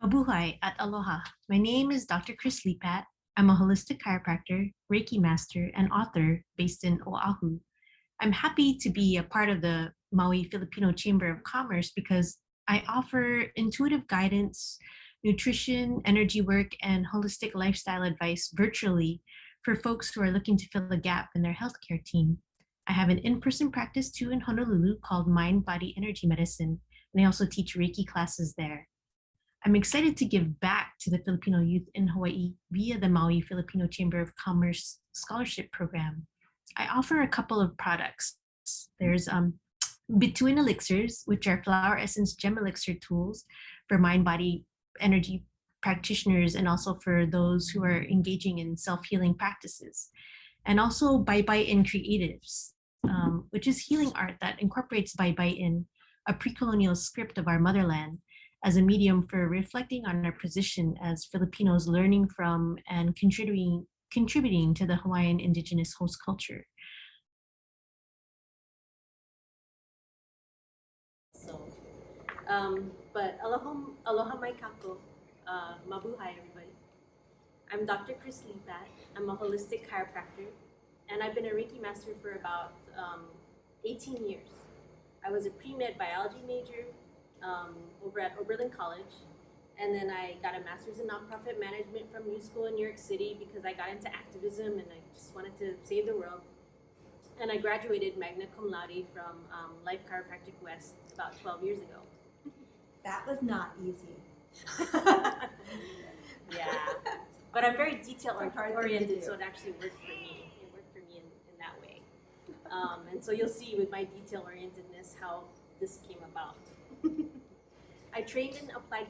Mabuhay at aloha. My name is Dr. Chris Lipat. I'm a holistic chiropractor, Reiki master, and author based in Oahu. I'm happy to be a part of the Maui Filipino Chamber of Commerce because I offer intuitive guidance, nutrition, energy work, and holistic lifestyle advice virtually for folks who are looking to fill a gap in their healthcare team. I have an in person practice too in Honolulu called Mind Body Energy Medicine, and I also teach Reiki classes there. I'm excited to give back to the Filipino youth in Hawaii via the Maui Filipino Chamber of Commerce Scholarship Program. I offer a couple of products. There's Between Elixirs, which are flower essence gem elixir tools for mind body energy practitioners and also for those who are engaging in self healing practices. And also Bye Bye In Creatives, which is healing art that incorporates Bye Bye In, a pre colonial script of our motherland, as a medium for reflecting on our position as Filipinos learning from and contributing to the Hawaiian indigenous host culture. But aloha mai kako, mabuhay everybody. I'm Dr. Chris Lipat. I'm a holistic chiropractor, and I've been a Reiki master for about 18 years. I was a pre-med biology major over at Oberlin College, and then I got a master's in nonprofit management from New School in New York City because I got into activism and I just wanted to save the world. And I graduated magna cum laude from Life Chiropractic West about 12 years ago. That was not easy. Yeah, but I'm very detail oriented, so it actually worked for me. It worked for me in that way. And so you'll see with my detail orientedness how this came about. I trained in applied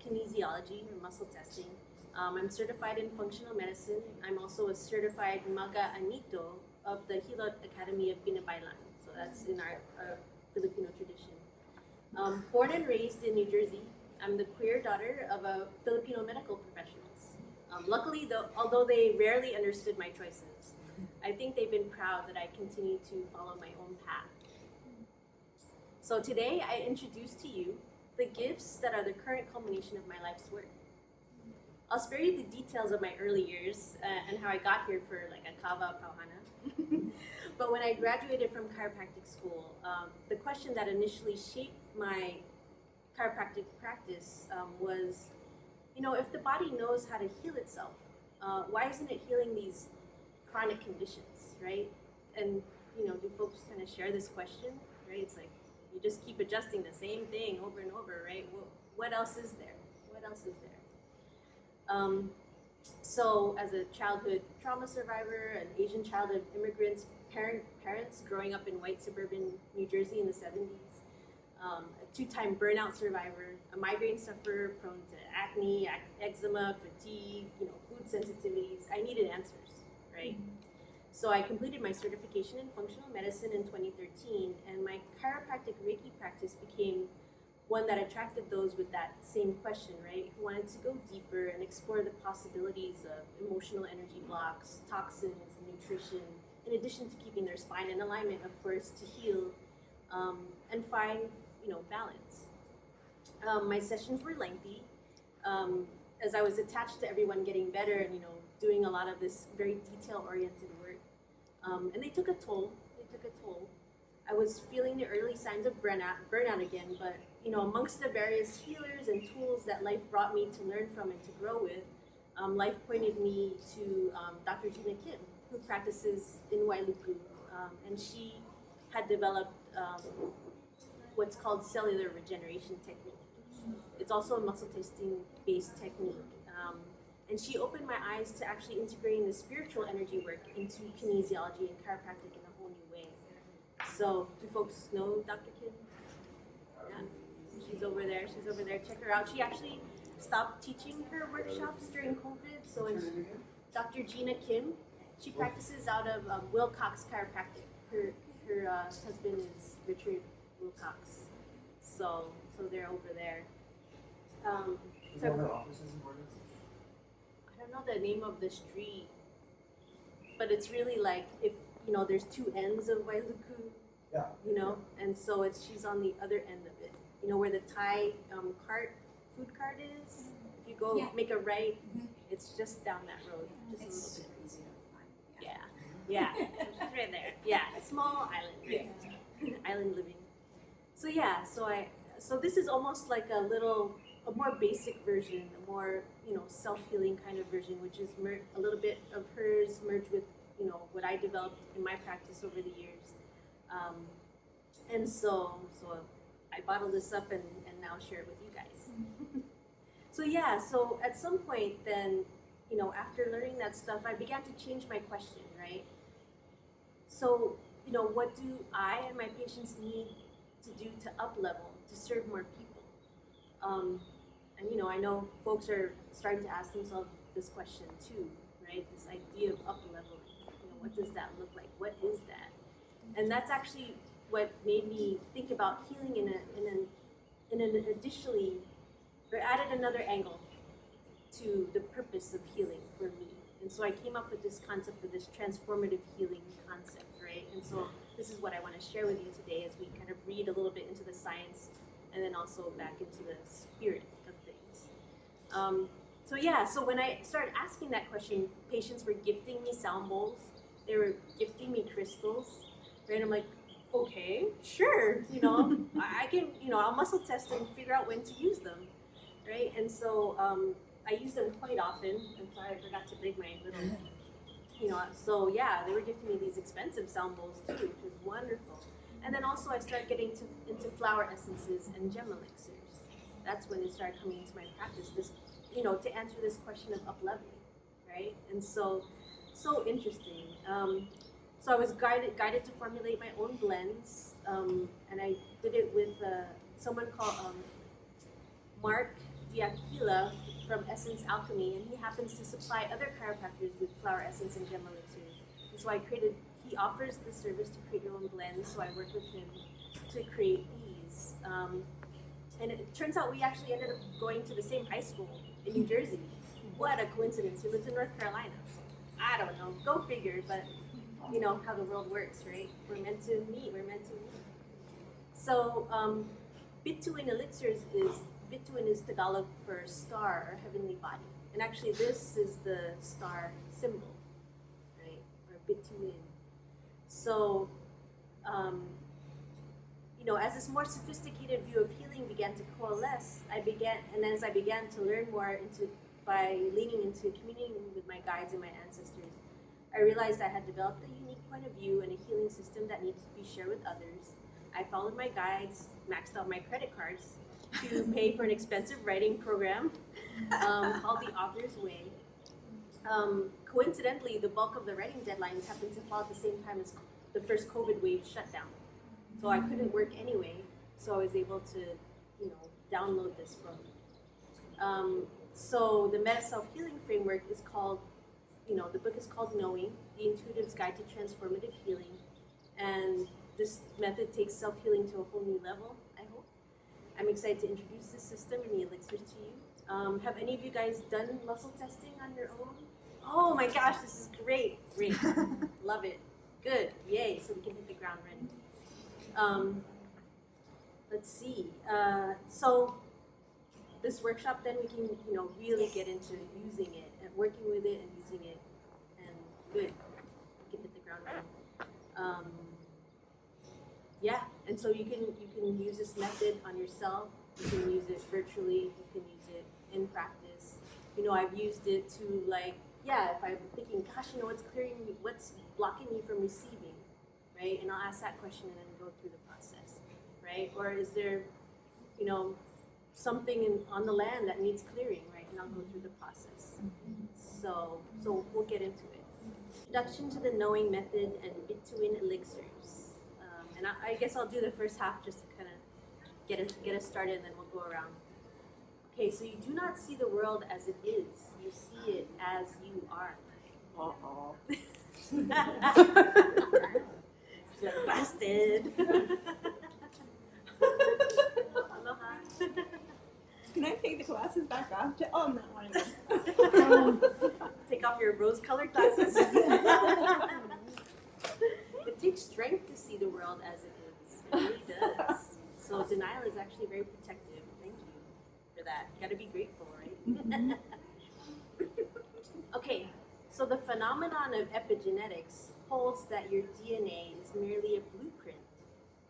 kinesiology or muscle testing. I'm certified in functional medicine. I'm also a certified Maga Anito of the Hilot Academy of Binabailan. So that's in our Filipino tradition. Born and raised in New Jersey, I'm the queer daughter of a Filipino medical professionals. Luckily, although they rarely understood my choices, I think they've been proud that I continue to follow my own path. So today, I introduce to you the gifts that are the current culmination of my life's work. I'll spare you the details of my early years and how I got here for like a kava pauhana. But when I graduated from chiropractic school, the question that initially shaped my chiropractic practice was, if the body knows how to heal itself, why isn't it healing these chronic conditions, right? And, do folks kind of share this question, right? It's like, you just keep adjusting the same thing over and over, right? What else is there? What else is there? So as a childhood trauma survivor, an Asian child of immigrants, parents growing up in white suburban New Jersey in the 70s, a two-time burnout survivor, a migraine sufferer prone to acne, eczema, fatigue, food sensitivities, I needed answers, right? So I completed my certification in functional medicine in 2013, and my chiropractic Reiki practice became one that attracted those with that same question, right? Who wanted to go deeper and explore the possibilities of emotional energy blocks, toxins, nutrition, in addition to keeping their spine in alignment, of course, to heal and find, balance. My sessions were lengthy, as I was attached to everyone getting better and, doing a lot of this very detail-oriented work. And they took a toll. I was feeling the early signs of burnout again, but amongst the various healers and tools that life brought me to learn from and to grow with, life pointed me to Dr. Gina Kim, who practices in Wailuku, and she had developed what's called cellular regeneration technique. It's also a muscle testing based technique. And she opened my eyes to actually integrating the spiritual energy work into kinesiology and chiropractic in a whole new way. So, do folks know Dr. Kim? Yeah, she's over there. Check her out. She actually stopped teaching her workshops during COVID. So, Dr. Gina Kim, she practices out of Wilcox Chiropractic. Her husband is Richard Wilcox. So they're over there. So her offices in Oregon? I don't know the name of the street, but it's really like if there's two ends of Wailuku, and so she's on the other end of it, where the Thai food cart is. go Yeah. make a right, Mhm. it's just down that road, just It's- a little bit. easy to find. Yeah, it's right there. Yeah, a small island, right? Island living. So this is almost like a more basic version, a more self-healing kind of version, which is a little bit of hers merged with what I developed in my practice over the years, and so I bottle this up and now share it with you guys. So at some point then, after learning that stuff, I began to change my question, right? So, what do I and my patients need to do to up level, to serve more people? And I know folks are starting to ask themselves this question too, right? This idea of up leveling. What does that look like? What is that? And that's actually what made me think about healing in an additionally, or added another angle to the purpose of healing for me. And so I came up with this concept of this transformative healing concept, right? And so this is what I want to share with you today as we kind of read a little bit into the science and then also back into the spirit of things. So when I started asking that question, patients were gifting me sound bowls, they were gifting me crystals, right? And I'm like, okay, sure, I can, I'll muscle test and figure out when to use them, right? And so I use them quite often. I'm sorry, I forgot to bring my little, so yeah, they were gifting me these expensive sound bowls too, which was wonderful. And then also I started getting into flower essences and gem elixirs. That's when it started coming into my practice, this, to answer this question of up-leveling, right? And so interesting. So I was guided to formulate my own blends, and I did it with someone called Mark Diakila from Essence Alchemy, and he happens to supply other chiropractors with flower essence and gem elixirs. And so he offers the service to create your own blends, so I worked with him to create these. And it turns out we actually ended up going to the same high school in New Jersey. What a coincidence. He lives in North Carolina. I don't know, go figure, but how the world works, right? We're meant to meet. So Bituin Elixirs Bituin is Tagalog for star or heavenly body. And actually this is the star symbol, right? Or Bituin. So, as this more sophisticated view of healing began to coalesce, as I began to learn more by leaning into communion with my guides and my ancestors, I realized I had developed a unique point of view and a healing system that needed to be shared with others. I followed my guides, maxed out my credit cards to pay for an expensive writing program called The Author's Way. Coincidentally, the bulk of the writing deadlines happened to fall at the same time as the first COVID wave shut down. So I couldn't work anyway, so I was able to, download this book. So the Meta Self-Healing Framework is called, the book is called Knowing, The Intuitive's Guide to Transformative Healing. And this method takes self-healing to a whole new level, I hope. I'm excited to introduce this system and the elixirs to you. Have any of you guys done muscle testing on your own? Oh my gosh, this is great. Love it. Good, yay, so we can hit the ground running. Let's see, so this workshop then we can, really get into using it and working with it and using it, and good, we can hit the ground running. Yeah, and so you can use this method on yourself, you can use it virtually, you can use it in practice. I've used it to if I'm thinking, gosh, what's clearing me, what's blocking me from receiving, right? And I'll ask that question and then go through the process, right? Or is there, something on the land that needs clearing, right? And I'll go through the process. So we'll get into it. Introduction to the Knowing Method and Bituin Elixirs. And I guess I'll do the first half just to kind of get us started, and then we'll go around. Okay, so you do not see the world as it is. You see it as you are. Uh-oh. Busted. Aloha. Can I take the glasses back off? Oh, I'm not one of them. Take off your rose-colored glasses. It takes strength to see the world as it is. It really does. So denial is actually very protective. Thank you for that. You gotta be grateful, right? Okay, so the phenomenon of epigenetics holds that your DNA is merely a blueprint.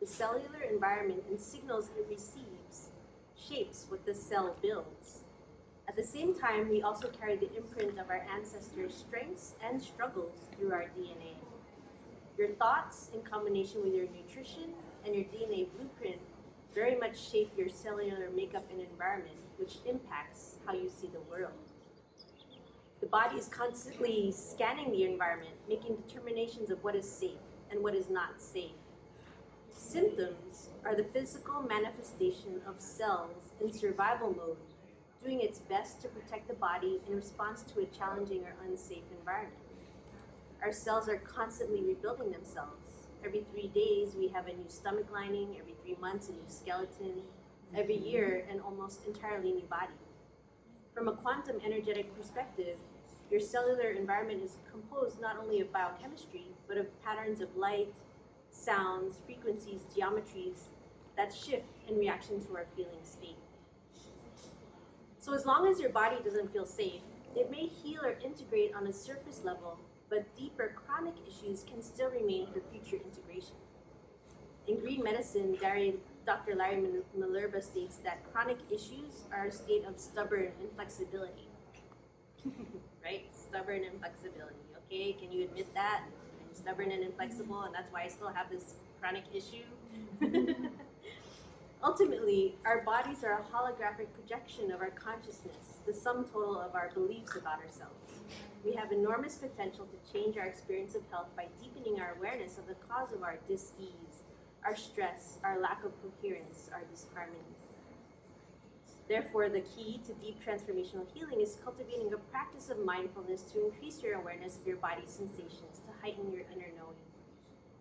The cellular environment and signals it receives shapes what the cell builds. At the same time, we also carry the imprint of our ancestors' strengths and struggles through our DNA. Your thoughts, in combination with your nutrition and your DNA blueprint, very much shape your cellular makeup and environment, which impacts how you see the world. The body is constantly scanning the environment, making determinations of what is safe and what is not safe. Symptoms are the physical manifestation of cells in survival mode, doing its best to protect the body in response to a challenging or unsafe environment. Our cells are constantly rebuilding themselves. Every 3 days, we have a new stomach lining. Every 3 months, a new skeleton. Every year, an almost entirely new body. From a quantum energetic perspective, your cellular environment is composed not only of biochemistry, but of patterns of light, sounds, frequencies, geometries that shift in reaction to our feeling state. So as long as your body doesn't feel safe, it may heal or integrate on a surface level, but deeper chronic issues can still remain for future integration. In green medicine, Dr. Larry Malerba states that chronic issues are a state of stubborn inflexibility. Right? Stubborn inflexibility. Okay, can you admit that? I'm stubborn and inflexible, and that's why I still have this chronic issue. Ultimately, our bodies are a holographic projection of our consciousness, the sum total of our beliefs about ourselves. We have enormous potential to change our experience of health by deepening our awareness of the cause of our dis-ease, our stress, our lack of coherence, our disharmony. Therefore, the key to deep transformational healing is cultivating a practice of mindfulness to increase your awareness of your body's sensations, to heighten your inner knowing.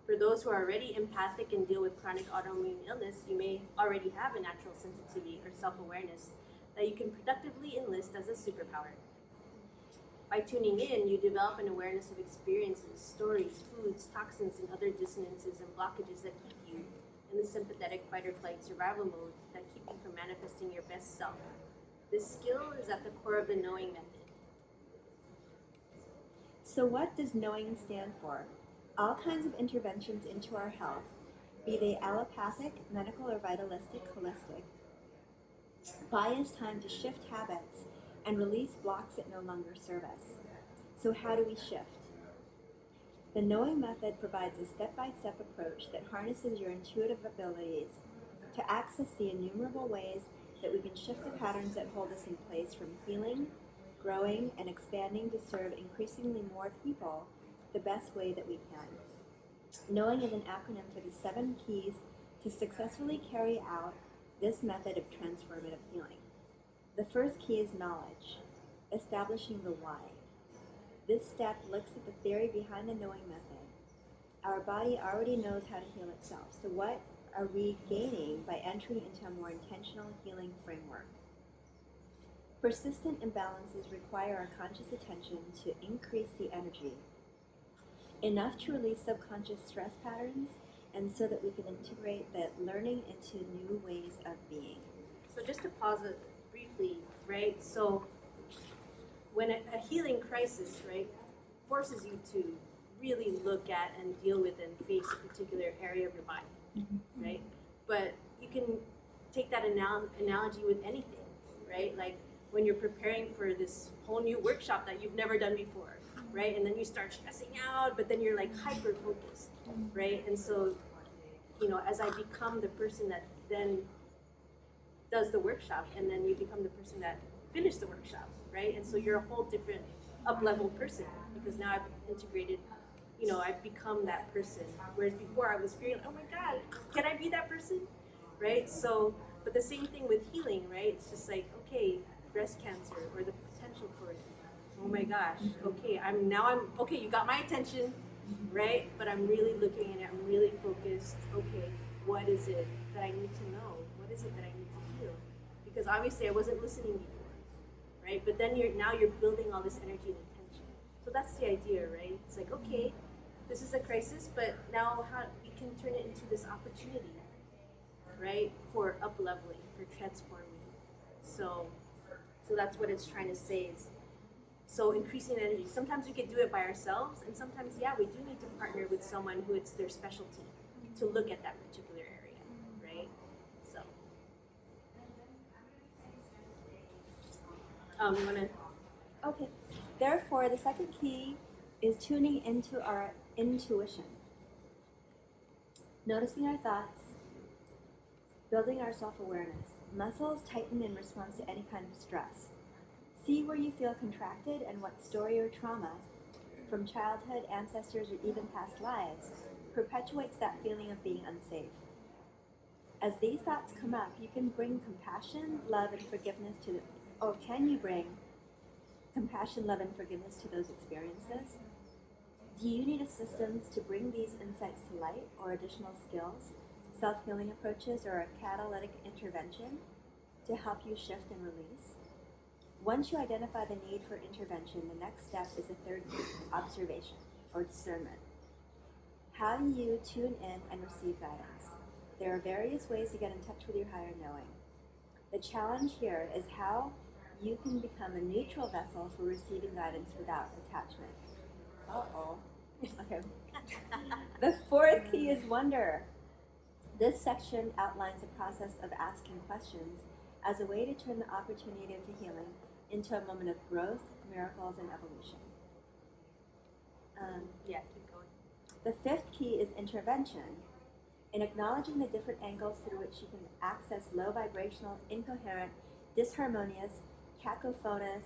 For those who are already empathic and deal with chronic autoimmune illness, you may already have a natural sensitivity or self-awareness that you can productively enlist as a superpower. By tuning in, you develop an awareness of experiences, stories, foods, toxins, and other dissonances and blockages that keep you in the sympathetic fight-or-flight survival mode that keep you from manifesting your best self. This skill is at the core of the knowing method. So what does knowing stand for? All kinds of interventions into our health, be they allopathic, medical, or vitalistic, holistic, buy us time to shift habits and release blocks that no longer serve us. So how do we shift? The knowing method provides a step-by-step approach that harnesses your intuitive abilities to access the innumerable ways that we can shift the patterns that hold us in place from healing, growing, and expanding to serve increasingly more people the best way that we can. Knowing is an acronym for the 7 keys to successfully carry out this method of transformative healing. The first key is knowledge, establishing the why. This step looks at the theory behind the knowing method. Our body already knows how to heal itself, so what are we gaining by entering into a more intentional healing framework? Persistent imbalances require our conscious attention to increase the energy, enough to release subconscious stress patterns, and so that we can integrate that learning into new ways of being. So just to pause it briefly, right? So when a healing crisis, right, forces you to really look at and deal with and face a particular area of your body, right? But you can take that analogy with anything, right? Like when you're preparing for this whole new workshop that you've never done before, right? And then you start stressing out, but then you're like hyper focused, right? And so, you know, as I become the person that then does the workshop, and then you become the person that finished the workshop, right? And so you're a whole different up-level person because now I've integrated, you know, I've become that person. Whereas before I was feeling, oh my God, can I be that person, right? So, but the same thing with healing, right? It's just like, okay, breast cancer or the potential for it. Oh my gosh, okay, okay, you got my attention, right? But I'm really looking at it, I'm really focused. Okay, what is it that I need to know? What is it that I need to heal? Because obviously I wasn't listening before, right? But then you're building all this energy and attention. So that's the idea, right? It's like, okay, this is a crisis, but now how we can turn it into this opportunity, right? For up-leveling, for transforming. So So that's what it's trying to say is, so increasing energy. Sometimes we could do it by ourselves, and sometimes, yeah, we do need to partner with someone who it's their specialty to look at that particular area, right? So, you wanna? Okay. Therefore, the second key is tuning into our intuition, noticing our thoughts, building our self-awareness. Muscles tighten in response to any kind of stress. See where you feel contracted and what story or trauma from childhood, ancestors, or even past lives perpetuates that feeling of being unsafe. As these thoughts come up, you can bring compassion, love, and forgiveness to them. Or can you bring compassion, love, and forgiveness to those experiences? Do you need assistance to bring these insights to light, or additional skills, self-healing approaches, or a catalytic intervention to help you shift and release? Once you identify the need for intervention, the next step is the third key, observation or discernment. How do you tune in and receive guidance? There are various ways to get in touch with your higher knowing. The challenge here is how you can become a neutral vessel for receiving guidance without attachment. Uh-oh. Okay. The fourth key is wonder. This section outlines the process of asking questions as a way to turn the opportunity of healing into a moment of growth, miracles, and evolution. Yeah, keep going. The fifth key is intervention. In acknowledging the different angles through which you can access low vibrational, incoherent, disharmonious, cacophonous,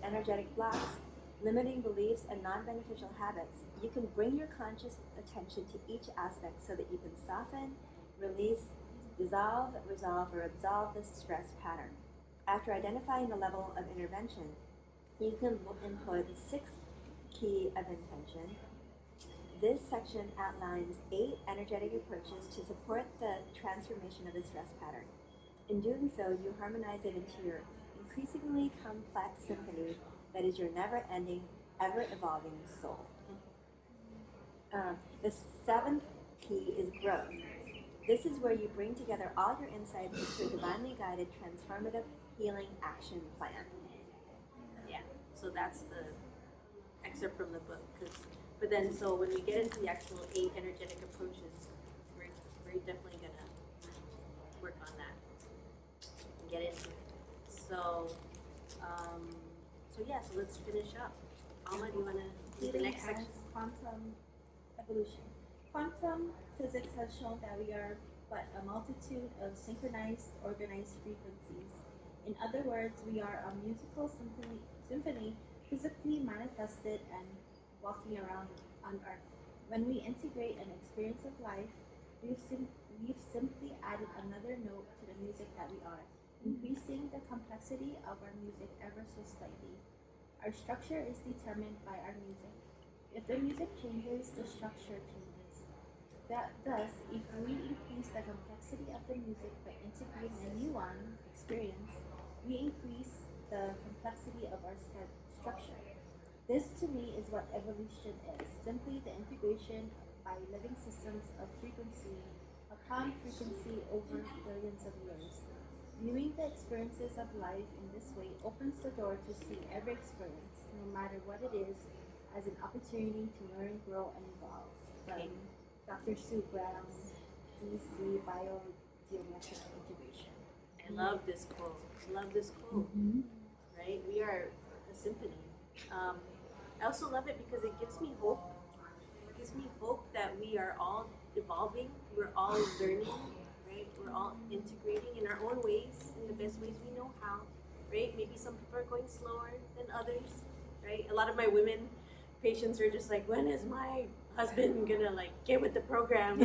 energetic blocks, limiting beliefs, and non-beneficial habits, you can bring your conscious attention to each aspect so that you can soften, release, dissolve, resolve, or absolve this stress pattern. After identifying the level of intervention, you can employ the sixth key of intention. This section outlines 8 energetic approaches to support the transformation of the stress pattern. In doing so, you harmonize it into your increasingly complex symphony that is your never-ending, ever-evolving soul. The seventh key is growth. This is where you bring together all your insights into a divinely guided, transformative healing action plan. Yeah, so that's the excerpt from the book. But then, so when we get into the actual 8 energetic approaches, we're definitely gonna work on that and get into it. So, so let's finish up. Alma, do you wanna do the next section? Quantum evolution. Quantum physics has shown that we are but a multitude of synchronized, organized frequencies. In other words, we are a musical symphony physically manifested and walking around on Earth. When we integrate an experience of life, we've simply added another note to the music that we are, increasing the complexity of our music ever so slightly. Our structure is determined by our music. If the music changes, the structure changes. Thus, if we increase the complexity of the music by integrating a new one experience, we increase the complexity of our structure. This, to me, is what evolution is, simply the integration by living systems of frequency upon frequency over billions of years. Viewing the experiences of life in this way opens the door to see every experience, no matter what it is, as an opportunity to learn, grow, and evolve. From Dr. Sue Brown, DC Biogeometric Integration. I love this quote. Right? We are a symphony. I also love it because it gives me hope. It gives me hope that we are all evolving. We're all learning, right? We're all integrating in our own ways, in the best ways we know how, right? Maybe some people are going slower than others, right? A lot of my women patients are just like, when is my husband gonna get with the program?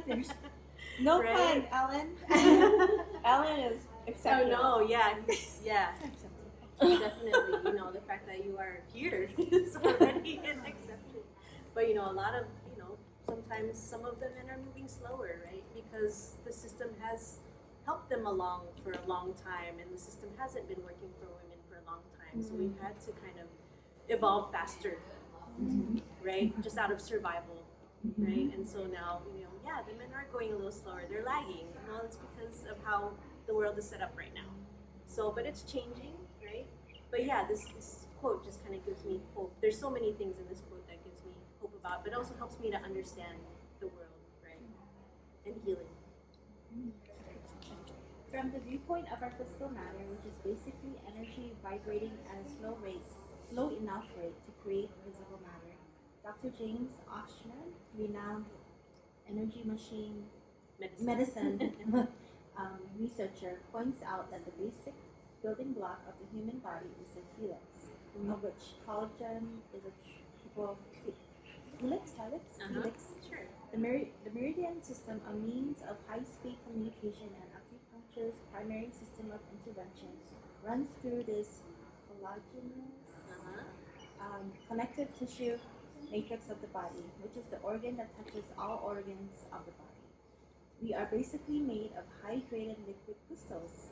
There's no Right? pun, Ellen. Ellen is exceptional. Oh no, yeah, definitely. The fact that you are here is already an exception. But a lot of sometimes some of the men are moving slower, right? Because the system has helped them along for a long time, and the system hasn't been working for women for a long time. So we've had to kind of evolve faster, right? Just out of survival, right? And so now, yeah, the men are going a little slower. They're lagging. Well, it's because of how the world is set up right now. So, but it's changing, right? But yeah, this quote just kind of gives me hope. There's so many things in this quote that gives me hope about, but it also helps me to understand the world, right? And healing. From the viewpoint of our physical matter, which is basically energy vibrating at a slow enough rate to create visible matter, Dr. James Oshman, renowned energy machine medicine researcher, points out that the basic building block of the human body is the helix, of which collagen is a helix. Sure. The meridian system, a means of high-speed communication and acupuncture's primary system of intervention, runs through this collagenous connective tissue matrix of the body, which is the organ that touches all organs of the body. We are basically made of hydrated liquid crystals.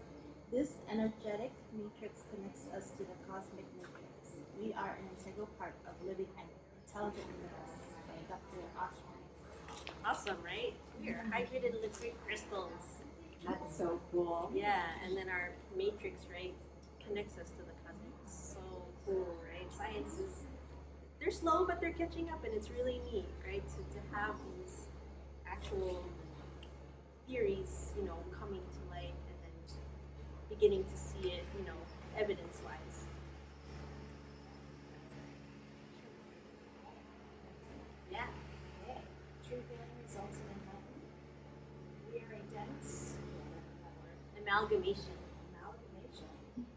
This energetic matrix connects us to the cosmic matrix. We are an integral part of living and intelligent universe by Dr. Oshman. Awesome, right? We are hydrated liquid crystals. That's so cool. Yeah, and then our matrix, right, connects us to the cosmos. So cool, right? Science is, they're slow, but they're catching up, and it's really neat, right? To have these actual theories, coming to light, and then beginning to see it, evidence-wise. Yeah. Okay. True healing results in enlightenment. We are a dense Amalgamation. amalgamation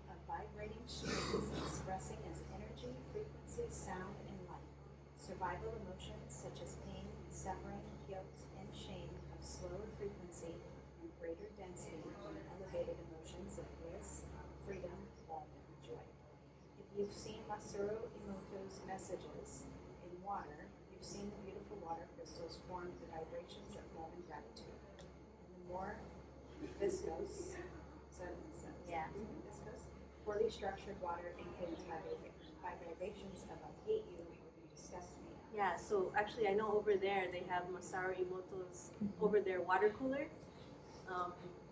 of vibrating strings expressing as energy, frequency, sound, and light. Survival emotions such as pain, suffering, guilt, and shame have slower frequency and greater density than elevated emotions of bliss, freedom, love, and joy. If you've seen Masaru Emoto's messages in water, you've seen the beautiful water crystals form the vibrations of love and gratitude. And the more viscose, viscose, poorly structured water includes vibrations of I hate you or you disgust me. Yeah, so actually I know over there they have Masaru Emoto's over their water cooler,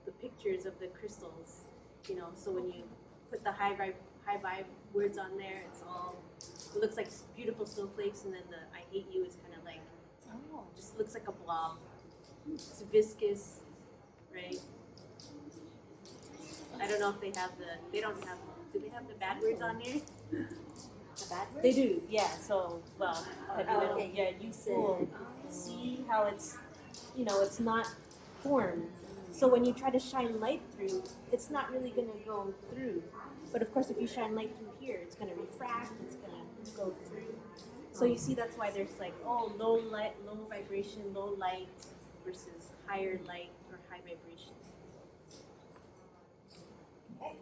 the pictures of the crystals, so when you put the high vibe words on there, it looks like beautiful snowflakes, and then the I hate you is kind of like, just looks like a blob. It's viscous, right? I don't know if they have do they have the bad words on there? The bad word? They do, yeah. So, well, okay. yeah, you will see how it's, it's not formed. So when you try to shine light through, it's not really going to go through. But of course, if you shine light through here, it's going to refract. It's going to go through. So you see, that's why there's like, low light, low vibration, low light versus higher light or high vibration. Okay.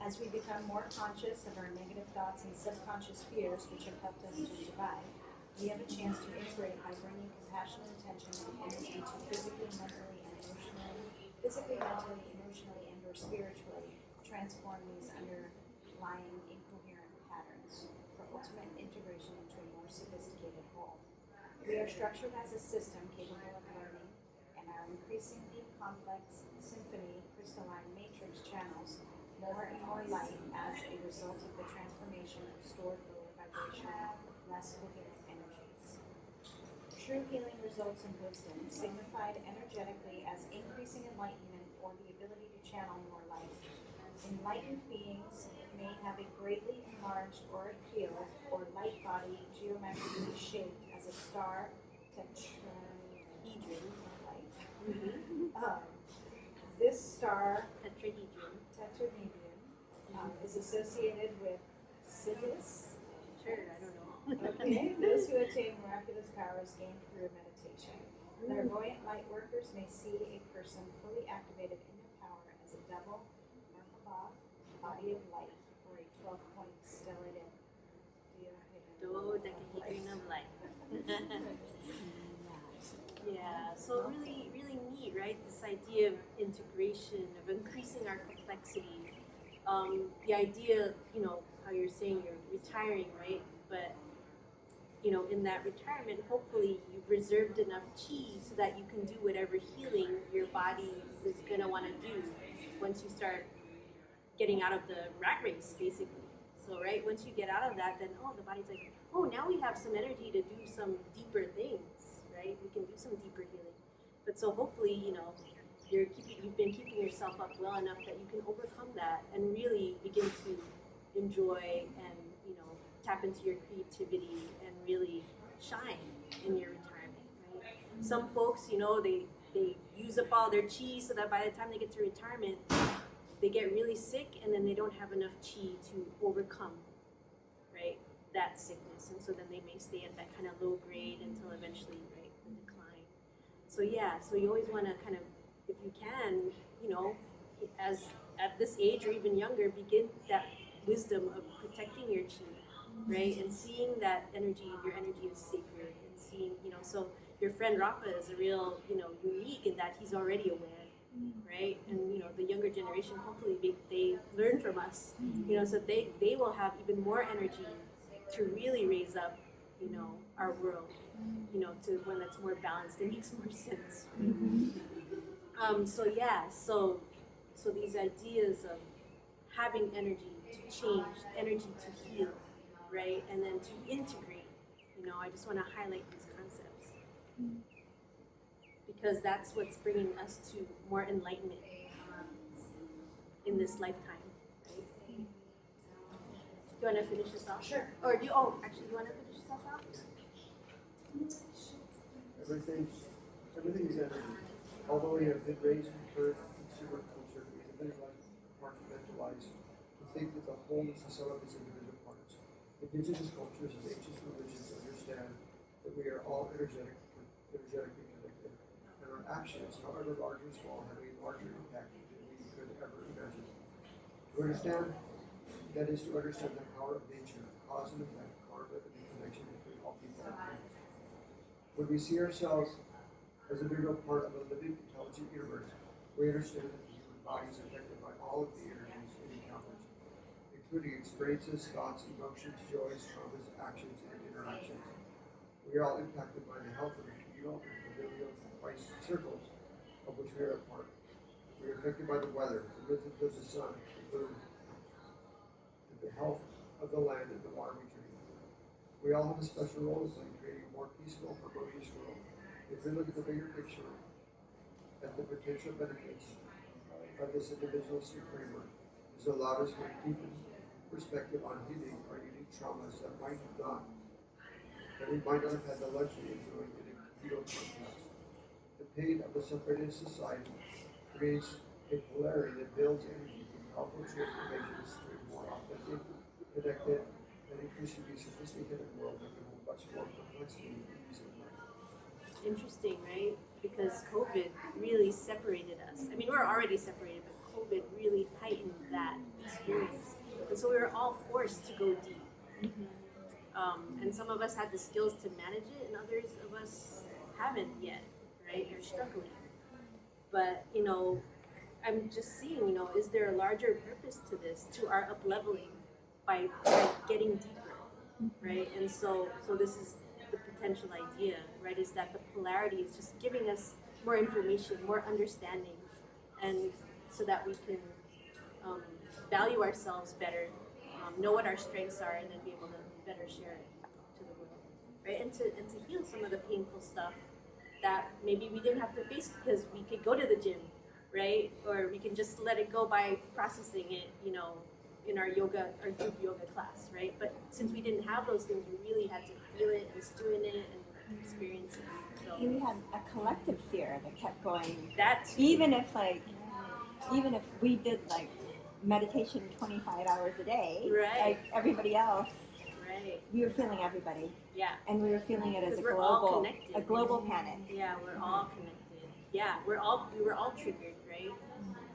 As we become more conscious of our negative thoughts and subconscious fears which have helped us to survive, we have a chance to integrate by bringing compassion and attention and energy to physically, mentally, emotionally, and or spiritually transform these underlying incoherent patterns for ultimate integration into a more sophisticated whole. We are structured as a system capable of learning, and our increasingly complex symphony crystalline matrix channels more and more light as a result of the transformation of stored lower vibration, less coherent energies. True healing results in wisdom, signified energetically as increasing enlightenment or the ability to channel more light. Enlightened beings may have a greatly enlarged auric field or light body geometrically shaped as a star tetrahedron light. This star tetrahedron is associated with Siddhis. Sure, I don't know. Okay, those who attain miraculous powers gained through meditation. Clairvoyant light workers may see a person fully activated in their power as a double Merkaba body of light or a 12-point stellate Dodecahedron of light. Yeah, so really, really neat, right? This idea of integration, of increasing our complexity. The idea, how you're saying you're retiring, right? But in that retirement, hopefully you've reserved enough chi so that you can do whatever healing your body is gonna want to do once you start getting out of the rat race, basically. So, right, once you get out of that, then the body's like, now we have some energy to do some deeper things, right? We can do some deeper healing. But so hopefully, you've been keeping yourself up well enough that you can overcome that and really begin to enjoy and tap into your creativity and really shine in your retirement, right? Some folks, they use up all their chi so that by the time they get to retirement, they get really sick and then they don't have enough chi to overcome, right, that sickness. And so then they may stay at that kind of low grade until eventually, right, the decline. So so you always want to kind of, if you can, as at this age or even younger, begin that wisdom of protecting your chi, right, and seeing that your energy is sacred, and seeing, so your friend Rafa is a real, unique in that he's already aware, right, and the younger generation, hopefully they learn from us, so they will have even more energy to really raise up, our world, to one that's more balanced and makes more sense. So these ideas of having energy to change, energy to heal, right, and then to integrate. I just want to highlight these concepts because that's what's bringing us to more enlightenment in this lifetime. Right? You want to finish this off? Sure. Or do you? Actually, you want to finish this off? Everything is energy. Although we have been raised in current consumer culture to individualize, compartmentalize, to think that the whole is the sum of its individual parts. Indigenous cultures and ancient religions understand that we are all energetically connected, and our actions, however large or small, have a larger impact than we could ever imagine. To understand, that is to understand the power of nature, cause and effect, karma, and the connection between all people and things. When we see ourselves as a integral part of a living, intelligent universe, we understand that the human body is affected by all of the energies it encounters, including experiences, thoughts, emotions, joys, traumas, actions, and interactions. We are all impacted by the health of the communal and familial circles of which we are a part. We are affected by the weather, the rhythms of the sun, the moon, and the health of the land and the water we drink. We all have a special role to play in creating a more peaceful, harmonious world. If we look at the bigger picture, at the potential benefits of this individualistic framework, has allowed us to deepen perspective on healing our unique traumas that we might not have had the luxury of doing in a communal context. The pain of a separated society creates a polarity that builds energy from powerful transformations to a more authentic, connected, and increasingly sophisticated world that can hold much more complexity and ease in life. Interesting, right? Because COVID really separated us. I mean, we're already separated, but COVID really heightened that experience. And so we were all forced to go deep. And some of us had the skills to manage it, and others of us haven't yet, right? They're struggling. But, I'm just seeing, is there a larger purpose to this, to our up-leveling by getting deeper, right? And so this is the potential idea, right, is that the polarity is just giving us more information, more understanding, and so that we can value ourselves better, know what our strengths are, and then be able to better share it to the world, right? And to heal some of the painful stuff that maybe we didn't have to face because we could go to the gym, right? Or we can just let it go by processing it, in our group yoga class, right? But since we didn't have those things, we really had to feel it and stew in it and experience it. So We had a collective fear that kept going. that's Even if we did meditation 25 hours a day, Right. like everybody else, right. we were feeling everybody, Yeah. and we were feeling it as Because we're all a connected. global panic. Yeah, we're all connected. Yeah, we were all triggered, right?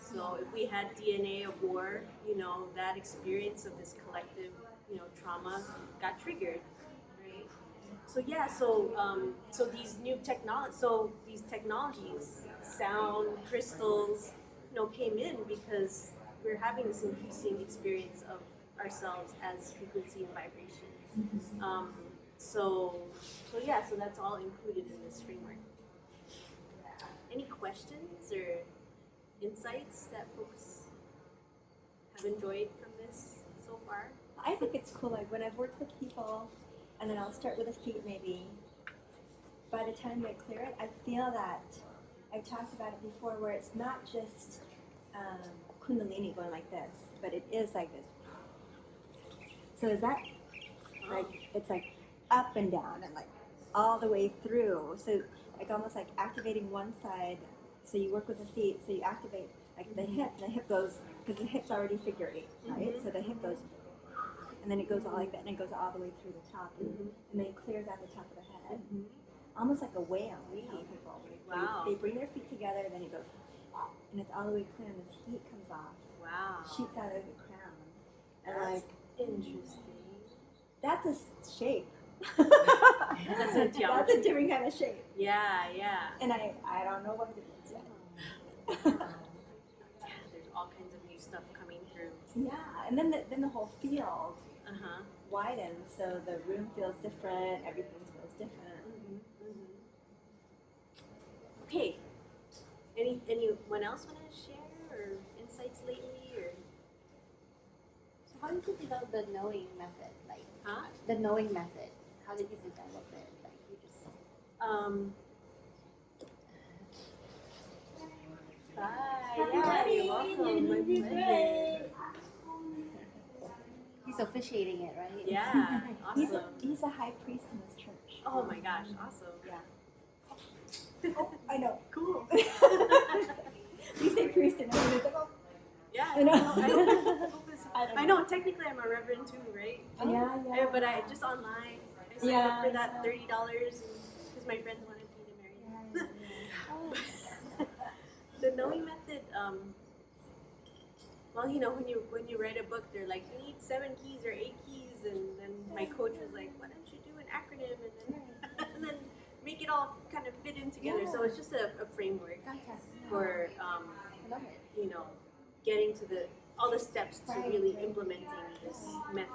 So if we had DNA of war, that experience of this collective, trauma got triggered, right? So these new technologies, sound, crystals, came in because we're having this increasing experience of ourselves as frequency and vibration. So yeah, so that's all included in this framework. Any questions or insights that folks have enjoyed from this so far? I think it's cool. Like when I've worked with people, and then I'll start with a feet maybe. By the time they clear it, I feel that I've talked about it before, where it's not just Kundalini going like this, but it is like this. So is that like it's like up and down and like all the way through? So like almost like activating one side. So you work with the feet. So you activate like the hip. And the hip goes because the hip's already figure 8, right? So the hip goes. And then it goes all like that, and it goes all the way through the top, and then it clears out the top of the head, almost like a whale. How people Wow. they bring their feet together, then it goes, and it's all the way clear, and this heat comes off, Wow. shoots out of the crown, and That's like interesting. that's a shape. That's a That's geometry. a different kind of shape, Yeah, yeah. and I don't know what it is yet. Yeah, there's all kinds of new stuff coming through. Yeah, and then the whole field Uh-huh. widens, so the room feels different, everything feels different. Okay. Anyone else want to share or insights lately or So how did you develop the knowing method? Like huh? the knowing method. How did you develop it? Like you just Bye. Yeah, you're welcome. My pleasure. he's officiating it, right? Yeah. Awesome. He's a high priest in this church. Oh my gosh, awesome. Yeah. Oh, I know. Cool. You say priest and everybody's like, oh. Yeah, I know. I know. Technically, I'm a reverend too, right? Yeah, But I just online. I signed up for that $30 because my friends wanted me to marry them. The knowing method. Well, you know, when you write a book, they're like, you need 7 keys or 8 keys, and then my coach was like, why don't you do an acronym and then make it all kind of fit in together. So it's just a framework for I love it. you know, getting to all the steps to really implementing this method.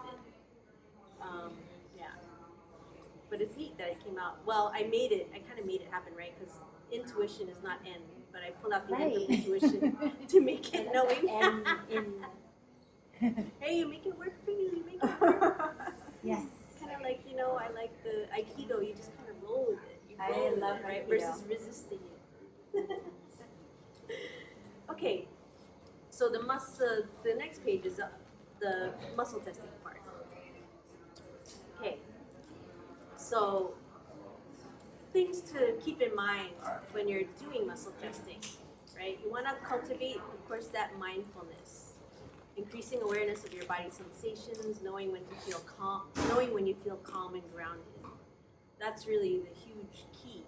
Yeah, but it's neat that it came out. Well, I kind of made it happen, right? Because intuition is not N, but I pull out the end of intuition to make it knowing. Hey, you make it work for you. You make it work. Yes. Kind of like, you know, I like the Aikido. You just kind of roll with it. You I roll with love it, right? Aikido. Versus resisting it. Okay. So the next page is the muscle testing part. Okay. So things to keep in mind when you're doing muscle testing, right? You want to cultivate, of course, that mindfulness, increasing awareness of your body sensations, knowing when you feel calm and grounded. That's really the huge key,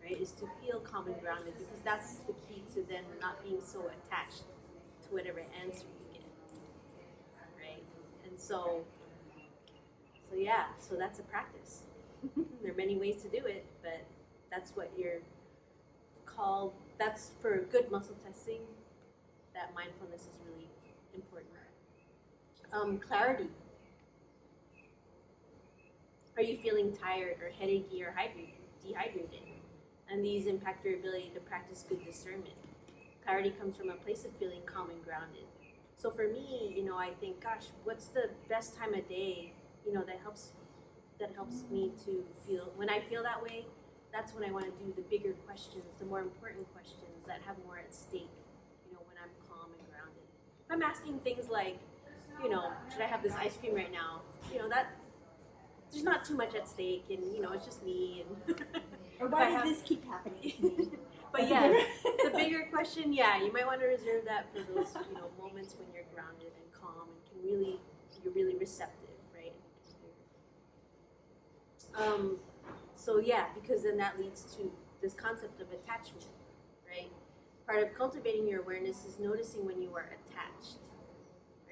right? Is to feel calm and grounded, because that's the key to then not being so attached to whatever answer you get, right? And so that's a practice. There are many ways to do it, but that's what you're called. That's for good muscle testing. That mindfulness is really important. Clarity. Are you feeling tired or headachy or dehydrated? And these impact your ability to practice good discernment. Clarity comes from a place of feeling calm and grounded. So for me, you know, I think, gosh, what's the best time of day, you know, that helps me to feel, when I feel that way, that's when I want to do the bigger questions, the more important questions that have more at stake, you know, when I'm calm and grounded. If I'm asking things like, you know, should I have this ice cream right now? You know, that there's not too much at stake, and, you know, it's just me. And Or why does this keep happening to me? But yeah, the bigger question, yeah, you might want to reserve that for those, you know, moments when you're grounded and calm and you're really receptive, right? So yeah, because then that leads to this concept of attachment, right? Part of cultivating your awareness is noticing when you are attached,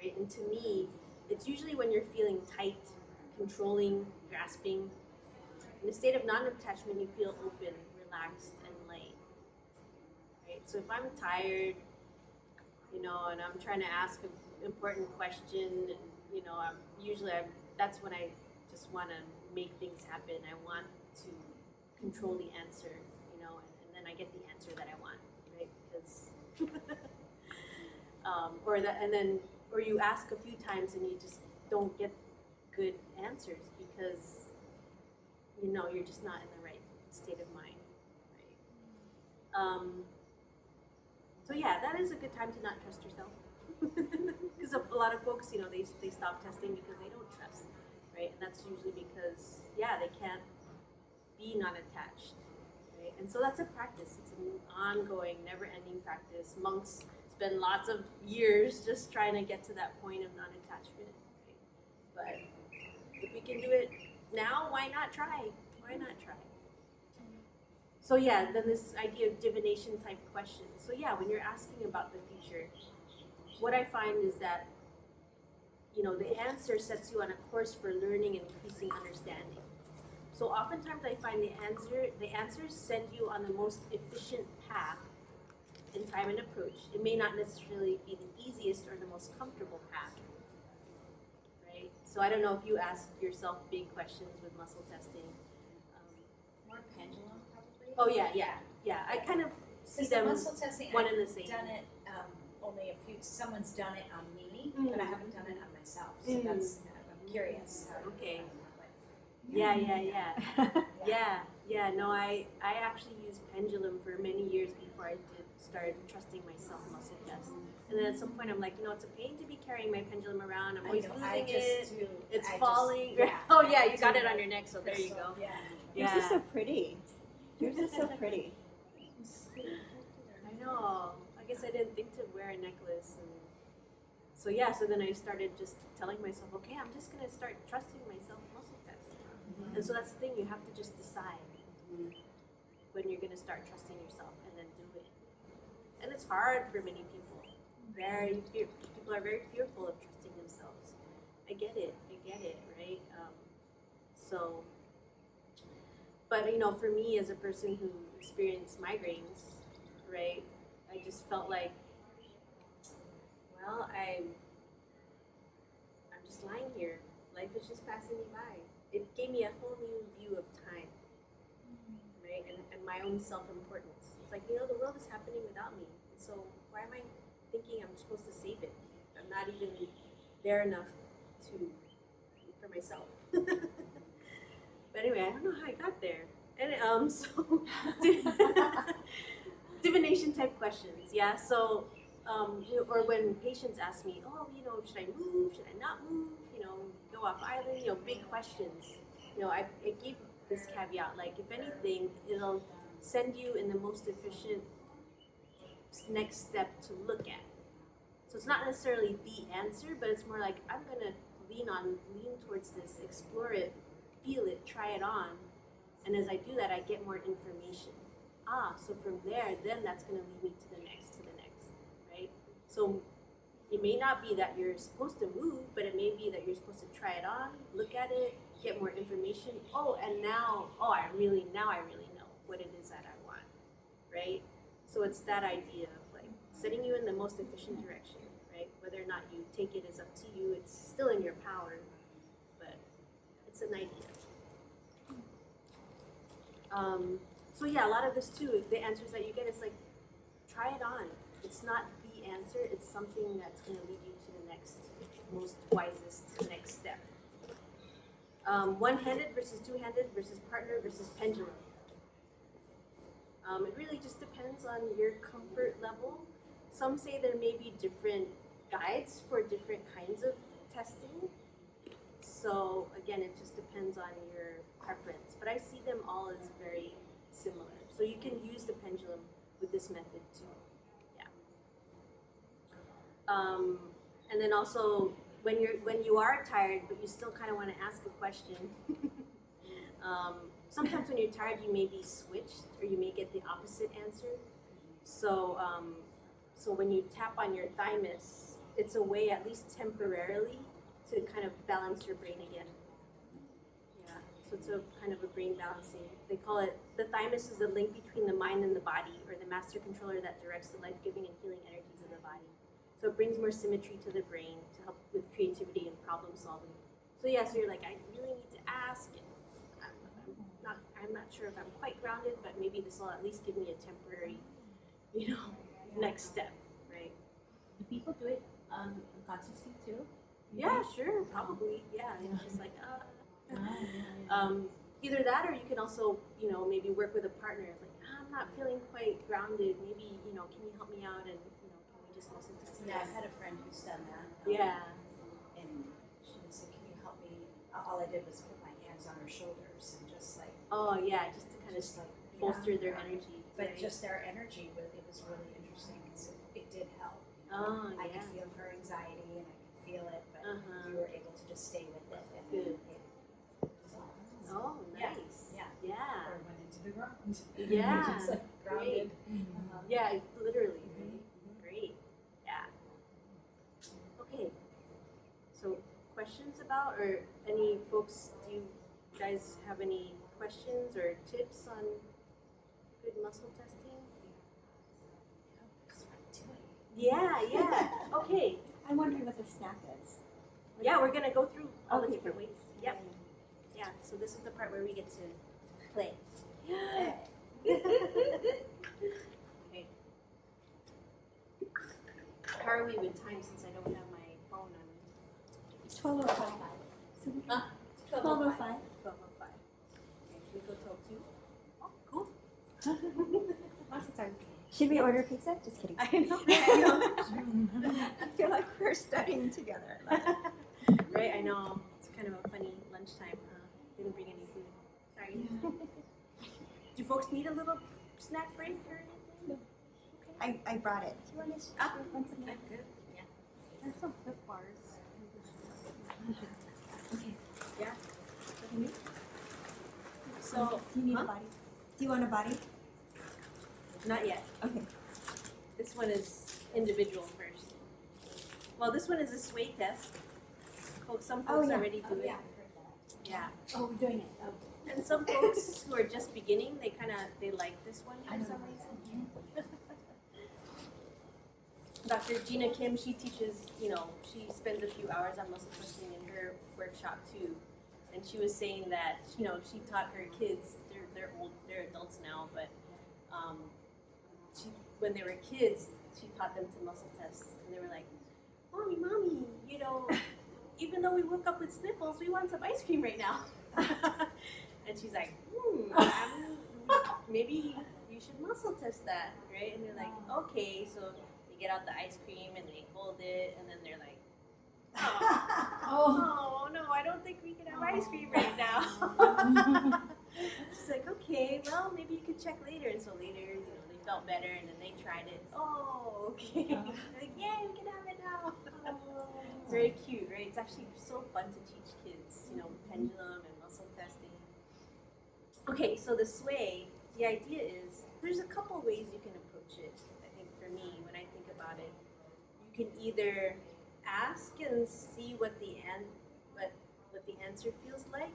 right? And to me, it's usually when you're feeling tight, controlling, grasping. In a state of non-attachment, you feel open, relaxed, and light. Right? So if I'm tired, you know, and I'm trying to ask an important question, and you know, that's when I just want to make things happen. I want to control the answer, you know, and then I get the answer that I want, right? Because or you ask a few times and you just don't get good answers because you know you're just not in the right state of mind, right? So yeah, that is a good time to not trust yourself. Because a lot of folks, you know, they stop testing because they don't trust, right? And that's usually because, yeah, they can't be non-attached, right? And so that's a practice. It's an ongoing, never-ending practice. Monks spend lots of years just trying to get to that point of non-attachment, right? But if we can do it now, why not try? Why not try? So yeah, then this idea of divination type questions. So yeah, when you're asking about the future, what I find is that, you know, the answer sets you on a course for learning and increasing understanding. So oftentimes I find the answers send you on the most efficient path in time and approach. It may not necessarily be the easiest or the most comfortable path, right? So I don't know if you ask yourself big questions with muscle testing. More pendulum, probably. Oh yeah. I kind of see Because the them muscle testing, one I've and the same. done it only a few. Someone's done it on me, Mm. but I haven't done it on myself. So Mm. that's I'm curious. Okay. Yeah. No, I actually used pendulum for many years before I started trusting myself muscle test. And then at some point I'm like, you know, it's a pain to be carrying my pendulum around. I'm always losing it. It's falling. Oh yeah, you got it on your neck, so there you go. Yeah. Yours is so pretty. Yours is so pretty. I know. I guess I didn't think to wear a necklace, and so yeah. So then I started just telling myself, okay, I'm just gonna start trusting myself muscle test. And so that's the thing. You have to just decide when you're gonna start trusting yourself, and then do it. And it's hard for many people. People are very fearful of trusting themselves. I get it, right? But you know, for me as a person who experienced migraines, right, I just felt like, well, I'm just lying here. Life is just passing me by. It gave me a whole new view of time, right, and my own self-importance. It's like, you know, the world is happening without me, and so why am I thinking I'm supposed to save it? I'm not even there enough for myself. But anyway, I don't know how I got there. And so divination type questions, yeah. So or when patients ask me, oh, you know, should I move? Should I not move? You know, go off island? You know, big questions. You know, I gave this caveat, like if anything, it'll send you in the most efficient next step to look at. So it's not necessarily the answer, but it's more like I'm gonna lean towards this, explore it, feel it, try it on, and as I do that, I get more information. So from there, then that's gonna lead me to the next, right? So it may not be that you're supposed to move, but it may be that you're supposed to try it on, look at it, get more information. I really know what it is that I want, right? So it's that idea of like setting you in the most efficient direction, right? Whether or not you take it is up to you. It's still in your power, but it's an idea. So yeah, a lot of this too, the answers that you get is like, try it on. It's not the answer, it's something that's gonna lead you to the next, most wisest next step. One-handed versus two-handed versus partner versus pendulum. It really just depends on your comfort level. Some say there may be different guides for different kinds of testing. So again, it just depends on your preference. But I see them all as very similar. So you can use the pendulum with this method too. Yeah. And then also when you are tired, but you still kind of want to ask a question. Sometimes when you're tired, you may be switched, or you may get the opposite answer. So, so when you tap on your thymus, it's a way, at least temporarily, to kind of balance your brain again. Yeah. So it's a kind of a brain balancing. They call it, the thymus is the link between the mind and the body, or the master controller that directs the life-giving and healing energies of the body. So it brings more symmetry to the brain to help with creativity and problem solving. So yeah, so you're like, I really need to ask. I'm not sure if I'm quite grounded, but maybe this will at least give me a temporary, you know, next step, right? Do people do it unconsciously too? Yeah, sure, probably. Yeah, it's just like, Ah. either that or you can also, you know, maybe work with a partner. It's like, I'm not feeling quite grounded. Maybe, you know, can you help me out and, you know, can we just muscle test Yeah, this? I had a friend who's done that. Yeah. And she said, "Can you help me?" All I did was put my hands on her shoulders and just like, Oh, yeah, just to kind of just like bolster yeah. their energy. But right? just their energy, it was really interesting because it did help. Oh, I yeah. could feel her anxiety and I could feel it, but Uh-huh. we were able to just stay with it. And Good. so, Oh, yeah. nice. Yeah. Yeah. Or went into the ground. Yeah. Just like grounded. Yeah, literally. Right? Great. Yeah. Okay. So, questions about, or any folks, do you guys have any questions or tips on good muscle testing? Yeah, yeah. Okay. I'm wondering what the snap is. Yeah, we're gonna go through all the Okay, different ways. Yep. Yeah. So this is the part where we get to play. Okay. How are we with time since I don't have my phone on me? It's 12:05. So we can, 12:05. 12:05. Okay, should we go till 2? Oh, cool. Lots of time. Should we order pizza? Just kidding. I know. I feel like we're studying together. Right, I know. It's kind of a funny lunchtime. Didn't bring any food. Sorry. Do folks need a little snack break or anything? I brought it. Do you want to want some? Good. Yeah. There's some Clif Bars. Okay. Yeah. So, Do you need huh? a body? Do you want a body? Not yet. Okay. This one is individual first. Well, this one is a sway test. Some folks yeah. already do it. Yeah, I heard that. Yeah. Oh, we're doing it. Oh. And some folks who are just beginning, they like this one for some reason. Dr. Gina Kim, she teaches, you know, she spends a few hours on muscle testing in her workshop too. And she was saying that, you know, she taught her kids, they're adults now, but when they were kids, she taught them to muscle test. And they were like, Mommy, you know, even though we woke up with sniffles, we want some ice cream right now. And she's like, maybe you should muscle test that, right? And they're like, okay. So they get out the ice cream and they hold it, and then they're like, oh no, I don't think we can have ice cream right now. She's like, okay, well, maybe you could check later. And so later, you know, they felt better, and then they tried it. Oh, okay. They're like, yay, we can have it now. It's very cute, right? It's actually so fun to teach kids, you know, pendulum and muscle testing. Okay, so the sway, the idea is there's a couple ways you can approach it. I think for me, when I think about it, you can either ask and see what the answer feels like,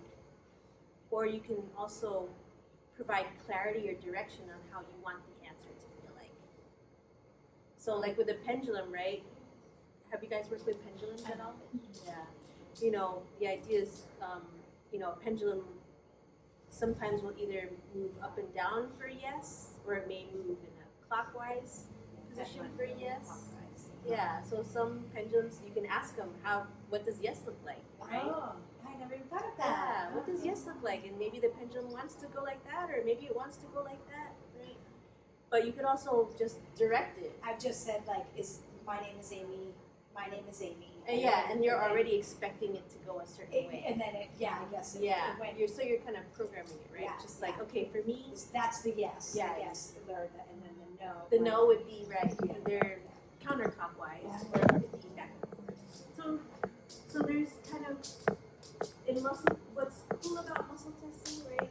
or you can also provide clarity or direction on how you want the answer to feel like. So, like with the pendulum, right? Have you guys worked with pendulums at all? Yeah. You know, the idea is, you know, a pendulum sometimes will either move up and down for yes, or it may move in a clockwise position for yes. Yeah, so some pendulums, you can ask them, what does yes look like, right? Oh, I never even thought of Yeah, that. what does yes look like? And maybe the pendulum wants to go like that, or maybe it wants to go like that, right? But you could also just direct it. I've just said like, my name is Amy. My name is Amy. Yeah, and you're already expecting it to go a certain way. And then I guess it went. You're kind of programming it, right? Yeah, Just like, okay, for me, That's the yes. Yeah. The yes. And then the no. the no would be right. Either counterclockwise or it could be back and forth. So there's kind of in muscle. What's cool about muscle testing, right?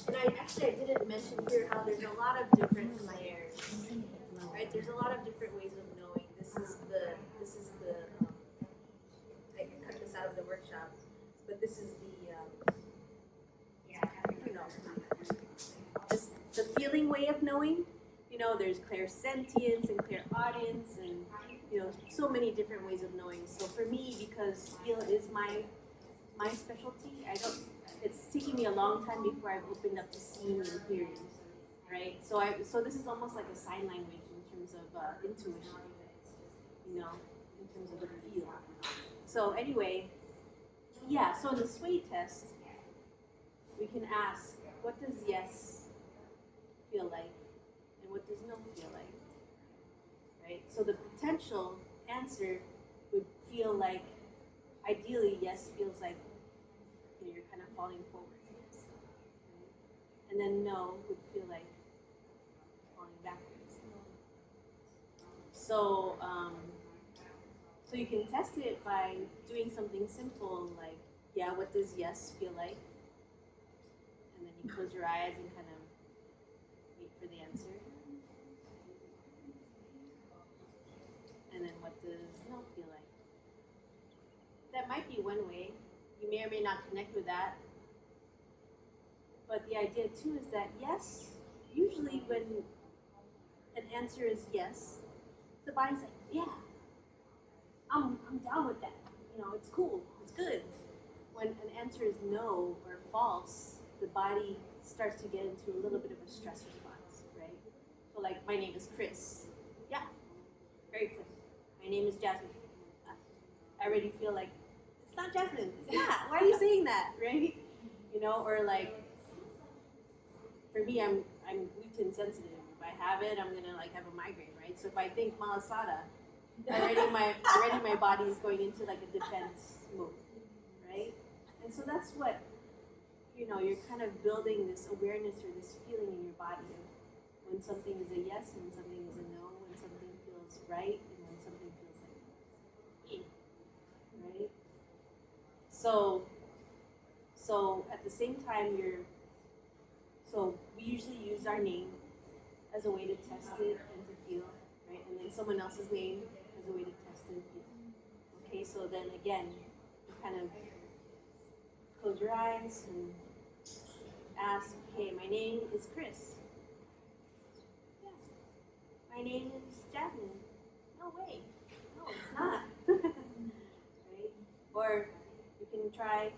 And I didn't mention here how there's a lot of different layers, right? There's a lot of different ways of knowing. This is the. I can cut this out of the workshop, but this is the. You know, just the feeling way of knowing. You know, there's clairsentience and clairaudience, and you know, so many different ways of knowing. So for me, because feel is my specialty, it's taking me a long time before I've opened up to seeing and hearing, right? So this is almost like a sign language in terms of intuition, you know, in terms of the feel. So anyway, yeah. So in the sway test, we can ask, what does yes feel like, and what does no feel like, right? So the potential answer would feel like, ideally, yes feels like you're kind of falling forward, right? And then no would feel like falling backwards. So, so you can test it by doing something simple like, yeah, what does yes feel like? And then you close your eyes and kind of wait for the answer. And then what does no feel like? That might be one way. You may or may not connect with that. But the idea too is that yes, usually when an answer is yes, the body's like, yeah, I'm down with that. You know, it's cool, it's good. When an answer is no or false, the body starts to get into a little bit of a stress response, right? So like, my name is Chris. Yeah, very clear. My name is Jasmine. I already feel like, it's not Jasmine. It's not. Why are you saying that, right? You know, or like, for me, I'm gluten sensitive. If I have it, I'm gonna like have a migraine, right? So if I think malasada, already my body is going into like a defense mode, right? And so that's what, you know, you're kind of building this awareness or this feeling in your body of when something is a yes and when something is a no, when something feels right and when something feels like right? So at the same time so we usually use our name as a way to test it and to feel, right? And then someone else's name as a way to test and feel. Okay, so then again, you kind of close your eyes and ask, hey, my name is Chris. Yeah. My name is Jasmine. No way. No, it's not. Right? Or you can try,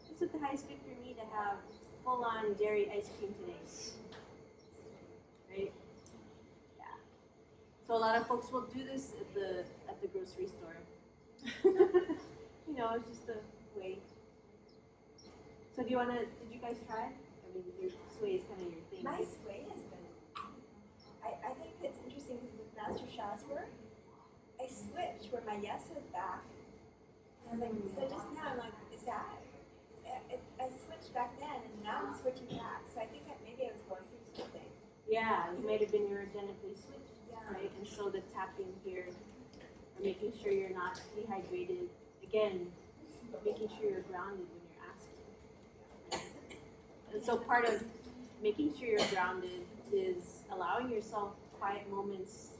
this is the highest good for me to have full-on dairy ice cream today. Right? Yeah. So a lot of folks will do this at the grocery store. You know, it's just a way. So did you guys try? I mean, your sway is kind of your thing. My sway has been, I think it's interesting because with Master Shah's work, I switched where my yes was back. I was like, so just now I'm like, is that? I switched back then and now I'm switching back. So I think that maybe I was going through something. Yeah, you might have been neurogenically switched, Yeah. right? And so the tapping here, or making sure you're not dehydrated. Again, making sure you're grounded when you're asking. Right? And so part of making sure you're grounded is allowing yourself quiet moments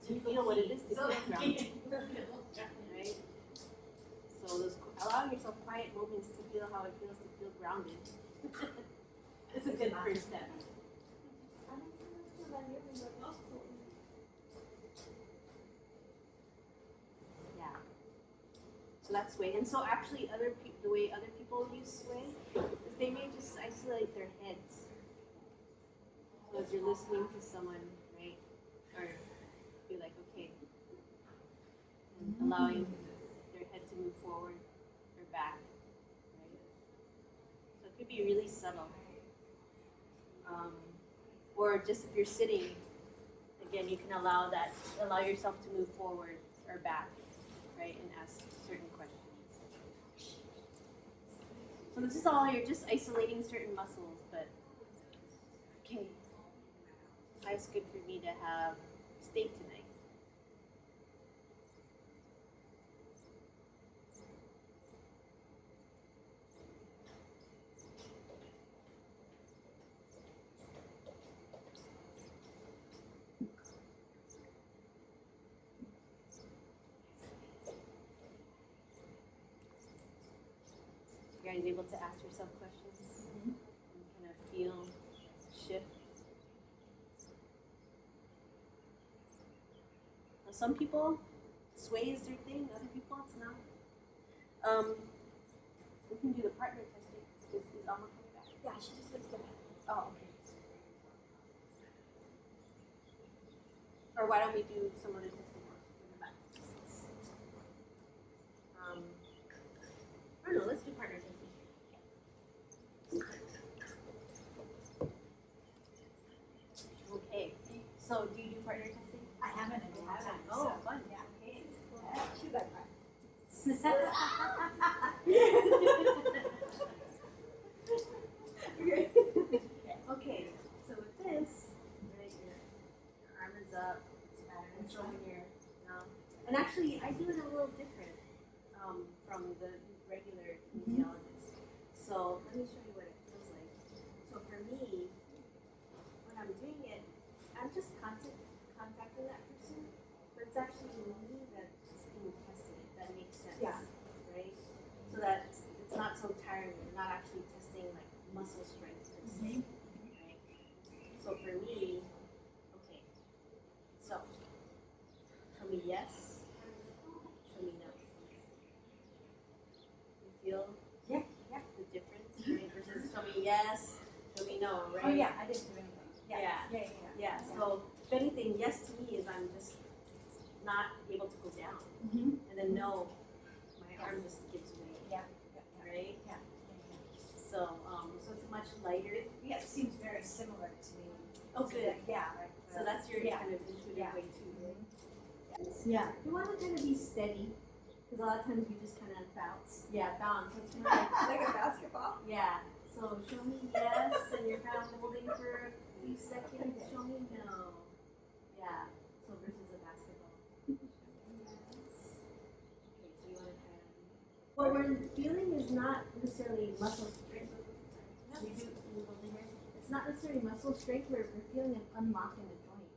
to feel what it is to feel grounded. Right? So allowing yourself quiet moments to feel how it feels to feel grounded. It's a good first step. Yeah. So that's sway. And so actually the way other people use sway is they may just isolate their heads. So as you're listening to someone, right? Or be like, okay. And allowing their head to move forward or back. Right? So it could be really subtle. Or just if you're sitting, again, you can allow yourself to move forward or back, right, and ask certain questions. So this is all, you're just isolating certain muscles, but okay, it's good for me to have steak tonight. You guys able to ask yourself questions and kind of feel shift? Now, some people, sway is their thing. Other people, it's not. We can do the partner testing. Is Alma coming back? Yeah, she just went to get Oh, okay. Or why don't we do some other testing in the back? I don't know, let's do partner testing. Okay, so do you do partner testing? I haven't in a long time. Oh, so, fun. Yeah. Okay. She's like, Okay, so with this, right, your arm is up, and showing your, and actually I do it a little different from the regular kinesiologist. So let me show you what it feels like. So for me, when I'm doing it, I'm just contacting that person, but it's actually me that's being tested, if that makes sense. Yeah. Right? So that it's not so tiring, you're not actually testing like muscle strength per se. Right? So for me, okay, so show me yes, show me no. You feel Yeah. the difference, right? Versus show me yes, show me no, right? Oh yeah, I didn't do anything. Yeah. Yeah, so if anything, yes to me is I'm just not able to go down. Mm-hmm. And then no, my arm just gives way. Yeah. Right? Yeah. So so it's much lighter. Yeah, it seems very similar to me. Oh, good. Yeah. Like, So that's your yeah. kind of intuitive Yeah. way too, right? yeah. You want to kind of be steady, because a lot of times we just kind of bounce. Yeah, bounce. So it's kind of like, Like a basketball. yeah. So show me yes, and you're kind of holding for a few seconds. Show me no. Yeah. So versus a basketball. Yes. Okay, so you want to try it. What we're feeling is not necessarily muscle strength. We do. Can you hold it here? It's not necessarily muscle strength. We're feeling an unlock in the joint.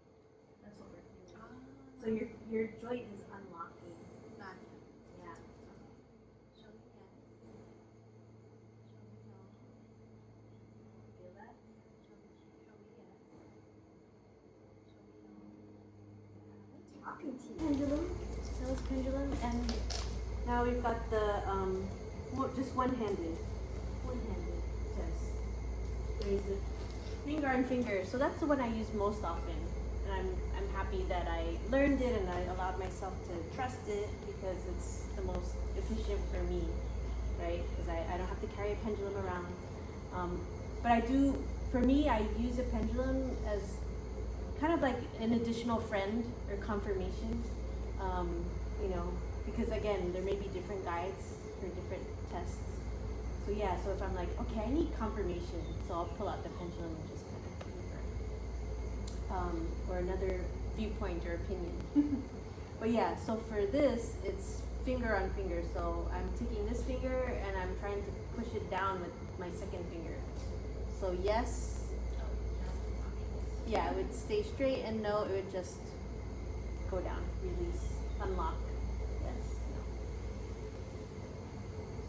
That's what we're feeling. So your joint is unlocking. Gotcha. Yeah. Show me yes. Show me no. Feel that? Show me yes. Show me no. Talking to you. Pendulum. That was pendulum, and now we've got the just one-handed test. Raise it, finger on finger. So that's the one I use most often, and I'm happy that I learned it and I allowed myself to trust it because it's the most efficient for me, right? Because I don't have to carry a pendulum around. But I do. For me, I use a pendulum as kind of like an additional friend or confirmation. You know, because again, there may be different guides for different tests. So yeah, so if I'm like, okay, I need confirmation, so I'll pull out the pendulum and just kind of or another viewpoint or opinion. But yeah, so for this, it's finger on finger. So I'm taking this finger and I'm trying to push it down with my second finger. So yes, yeah, it would stay straight, and no, it would just go down, release, unlock. Yes, no.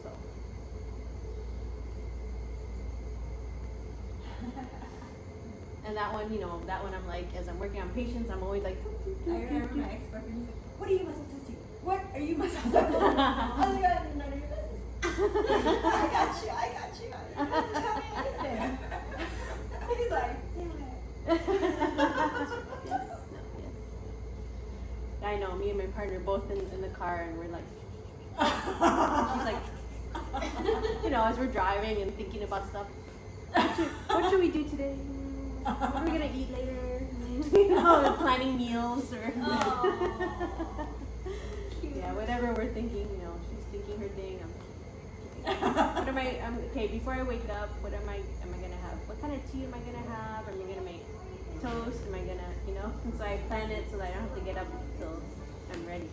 So. And that one, I'm like, as I'm working on patients, I'm always like, I remember my ex-boyfriend was like, what are you muscle testing? What are you muscle testing? I was like, none of your business. I got you. You don't have to tell me anything. He's like, I know, me and my partner both in the car, and we're like, she's like, as we're driving and thinking about stuff, what should we do today? What are we gonna eat later? Planning meals or yeah, whatever we're thinking. She's thinking her thing. What am I? Okay, before I wake up, what am I gonna have? What kind of tea am I gonna have? Am I gonna make toast? Am I gonna, And so I plan it so that I don't have to get up until I'm ready.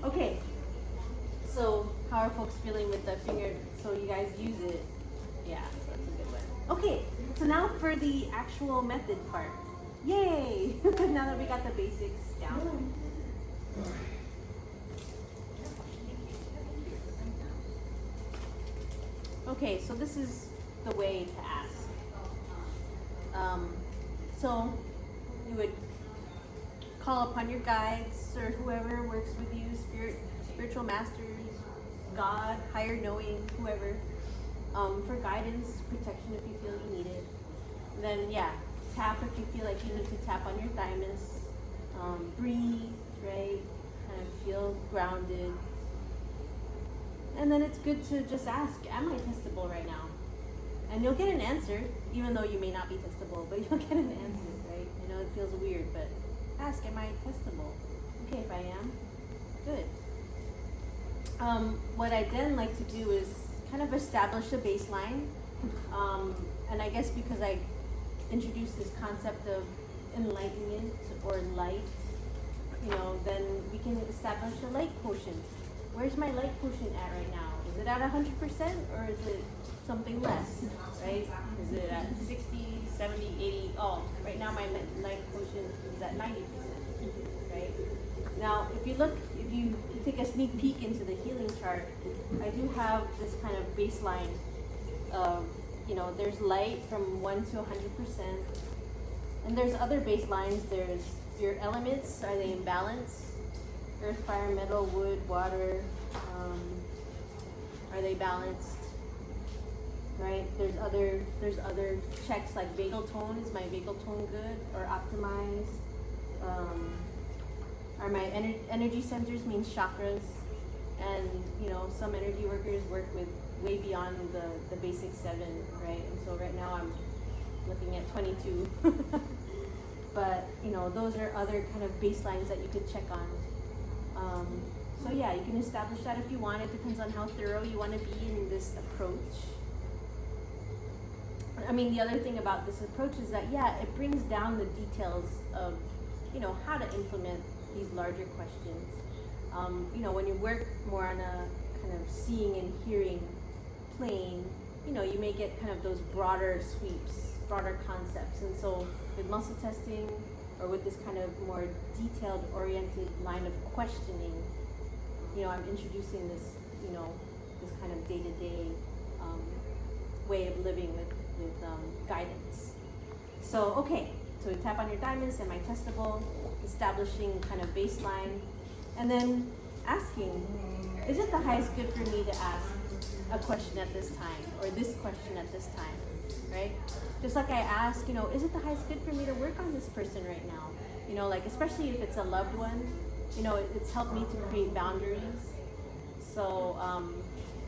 Okay. So how are folks feeling with the finger? So you guys use it? Yeah, so that's a good one. Okay. So now for the actual method part. Yay! Now that we got the basics down. Okay, so this is the way to ask. So you would call upon your guides or whoever works with you, spiritual masters, God, higher knowing, whoever. for guidance, protection if you feel you need it. Then yeah, tap if you feel like you need to tap on your thymus. Breathe, right? Kind of feel grounded. And then it's good to just ask, am I testable right now? And you'll get an answer, even though you may not be testable, but you'll get an answer, right? I know it feels weird, but ask, am I testable? Okay, if I am, good. What I then like to do is kind of establish a baseline. And I guess because I introduced this concept of enlightenment or light, then we can establish a light quotient. Where's my light quotient at right now? Is it at 100% or is it something less, right? Is it at 60, 70, 80? Oh, right now my light quotient is at 90%, right? Now, if you take a sneak peek into the healing chart, I do have this kind of baseline of, there's light from 1 to 100%. And there's other baselines. There's your elements, are they in balance? Earth, fire, metal, wood, water, are they balanced? Right? There's other checks like vagal tone. Is my vagal tone good or optimized? Are my energy centers means chakras? And some energy workers work with way beyond the basic 7, right? And so right now I'm looking at 22. But those are other kind of baselines that you could check on. So yeah, you can establish that if you want. It depends on how thorough you want to be in this approach. I mean, the other thing about this approach is that, yeah, it brings down the details of, how to implement these larger questions. When you work more on a kind of seeing and hearing plane, you may get kind of those broader sweeps, broader concepts. And so with muscle testing or with this kind of more detailed oriented line of questioning, I'm introducing this, this kind of day-to-day way of living with guidance. So, okay, so you tap on your thymus, am I testable? Establishing kind of baseline, and then asking, is it the highest good for me to ask a question at this time, or this question at this time, right? Just like I ask, is it the highest good for me to work on this person right now? Like especially if it's a loved one, it's helped me to create boundaries. So,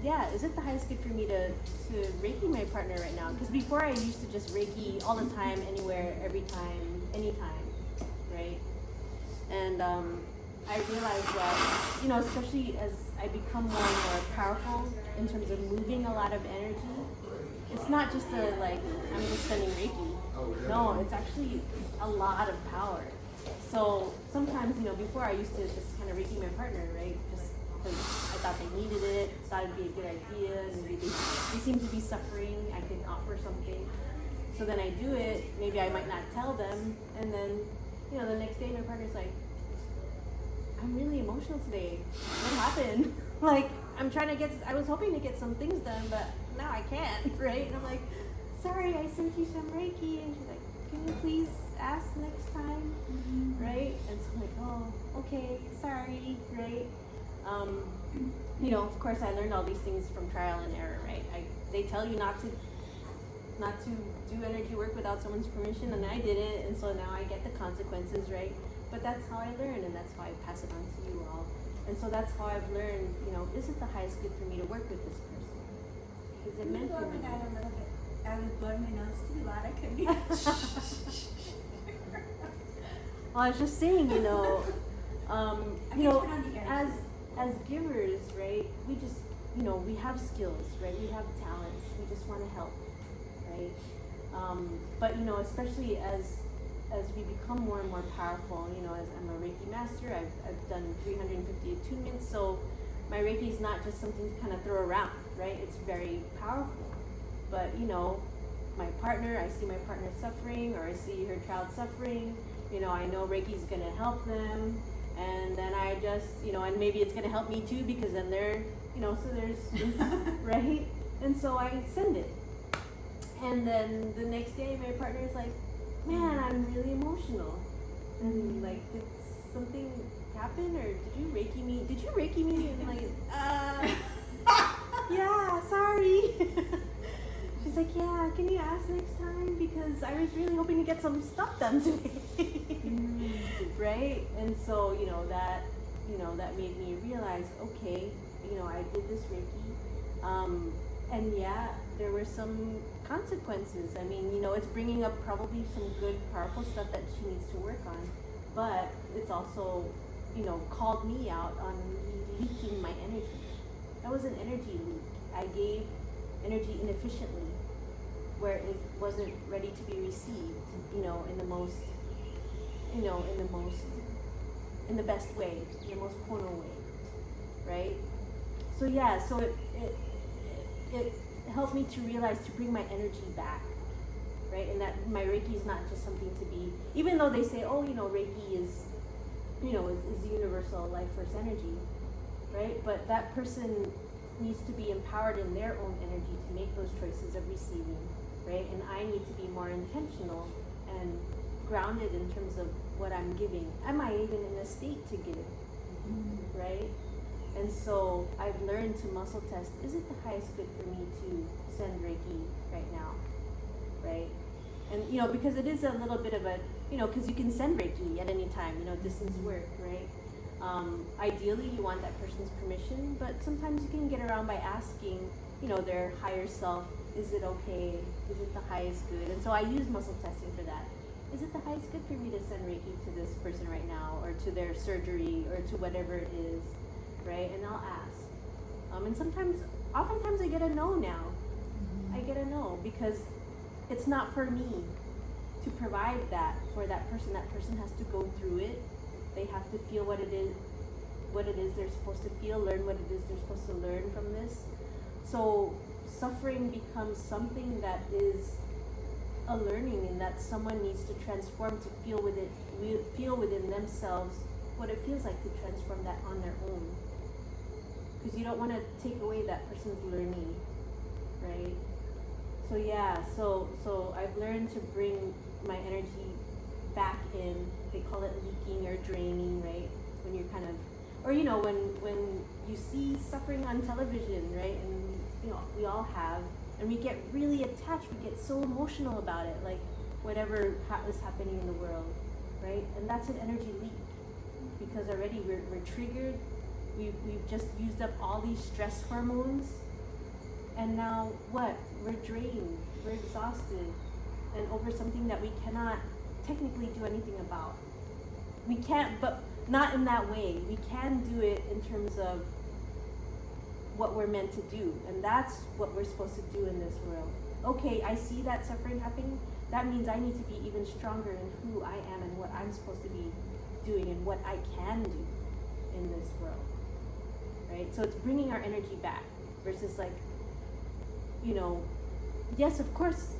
yeah, is it the highest good for me to Reiki my partner right now? Because before I used to just Reiki all the time, anywhere, every time, anytime, right? And I realized that, especially as I become more and more powerful in terms of moving a lot of energy, it's not just I'm just sending Reiki. No, it's actually a lot of power. So sometimes, before I used to just kind of Reiki my partner, right? Just because I thought they needed it, thought it'd be a good idea, and maybe they seem to be suffering, I can offer something. So then I do it, maybe I might not tell them, and then, the next day my partner's like, I'm really emotional today. What happened? I was hoping to get some things done, but now I can't, right? And I'm like, sorry, I sent you some Reiki. And she's like, can you please ask next time? Right? And so I'm like, oh, okay, sorry, right? Of course I learned all these things from trial and error, right? They tell you not to do energy work without someone's permission, and I did it, and so now I get the consequences, right? But that's how I learn, and that's how I pass it on to you all. And so that's how I've learned, is it the highest good for me to work with this person? Is it meant for me? That a little bit. I would blow my nose too loud. I couldn't be. Well, I was just saying, as givers, right? We just, we have skills, right? We have talents. We just want to help, right? But especially as we become more and more powerful, as I'm a Reiki master, I've done 350 attunements, so my Reiki is not just something to kind of throw around, right? It's very powerful. But my partner, I see my partner suffering, or I see her child suffering, I know Reiki's gonna help them, and then I just, and maybe it's gonna help me too, because then they're, so there's, right? And so I send it. And then the next day my partner is like, man, I'm really emotional. And did something happen, or did you Reiki me? And I'm like, yeah, sorry. She's like, yeah, can you ask next time? Because I was really hoping to get some stuff done today. Right? And so, that made me realize, okay, I did this Reiki. And yeah, there were some consequences. I mean, it's bringing up probably some good, powerful stuff that she needs to work on. But it's also, called me out on leaking my energy. That was an energy leak. I gave energy inefficiently where it wasn't ready to be received, in the best way, in the most pono way, right? So yeah, so it helped me to realize to bring my energy back, right? And that my Reiki is not just something to be, even though they say, oh, Reiki is, is universal life force energy, right? But that person needs to be empowered in their own energy to make those choices of receiving, right? And I need to be more intentional and grounded in terms of what I'm giving. Am I even in a state to give, right? And so I've learned to muscle test, is it the highest good for me to send Reiki right now, right? And, because it is a little bit of a, because you can send Reiki at any time, distance work, right? Ideally, you want that person's permission, but sometimes you can get around by asking, their higher self, is it okay? Is it the highest good? And so I use muscle testing for that. Is it the highest good for me to send Reiki to this person right now, or to their surgery, or to whatever it is, right? And I'll ask. And oftentimes I get a no now. I get a no because it's not for me to provide that for that person. That person has to go through it. They have to feel what it is they're supposed to feel, learn what it is they're supposed to learn from this. So suffering becomes something that is a learning, and that someone needs to transform to feel within themselves what it feels like to transform that on their own. Because you don't want to take away that person's learning, right? So yeah, so I've learned to bring my energy back in. They call it leaking or draining, right? When you're kind of, or when you see suffering on television, right? And we all have, and we get really attached. We get so emotional about it, like whatever is happening in the world, right? And that's an energy leak because already we're triggered. We've just used up all these stress hormones, and now what? We're drained. We're exhausted, and over something that we cannot technically do anything about. We can't, but not in that way. We can do it in terms of what we're meant to do, and that's what we're supposed to do in this world. Okay, I see that suffering happening. That means I need to be even stronger in who I am and what I'm supposed to be doing and what I can do in this world, right? So it's bringing our energy back versus like, yes, of course,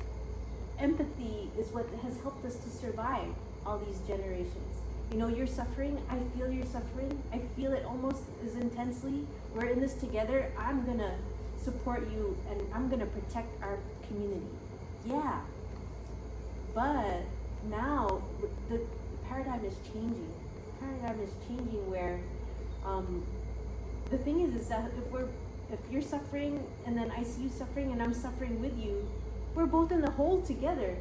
empathy is what has helped us to survive all these generations. You're suffering, I feel your suffering, I feel it almost as intensely. We're in this together. I'm gonna support you and I'm gonna protect our community. Yeah. But now the paradigm is changing. The paradigm is changing where the thing is that if you're suffering and then I see you suffering and I'm suffering with you, we're both in the hole together,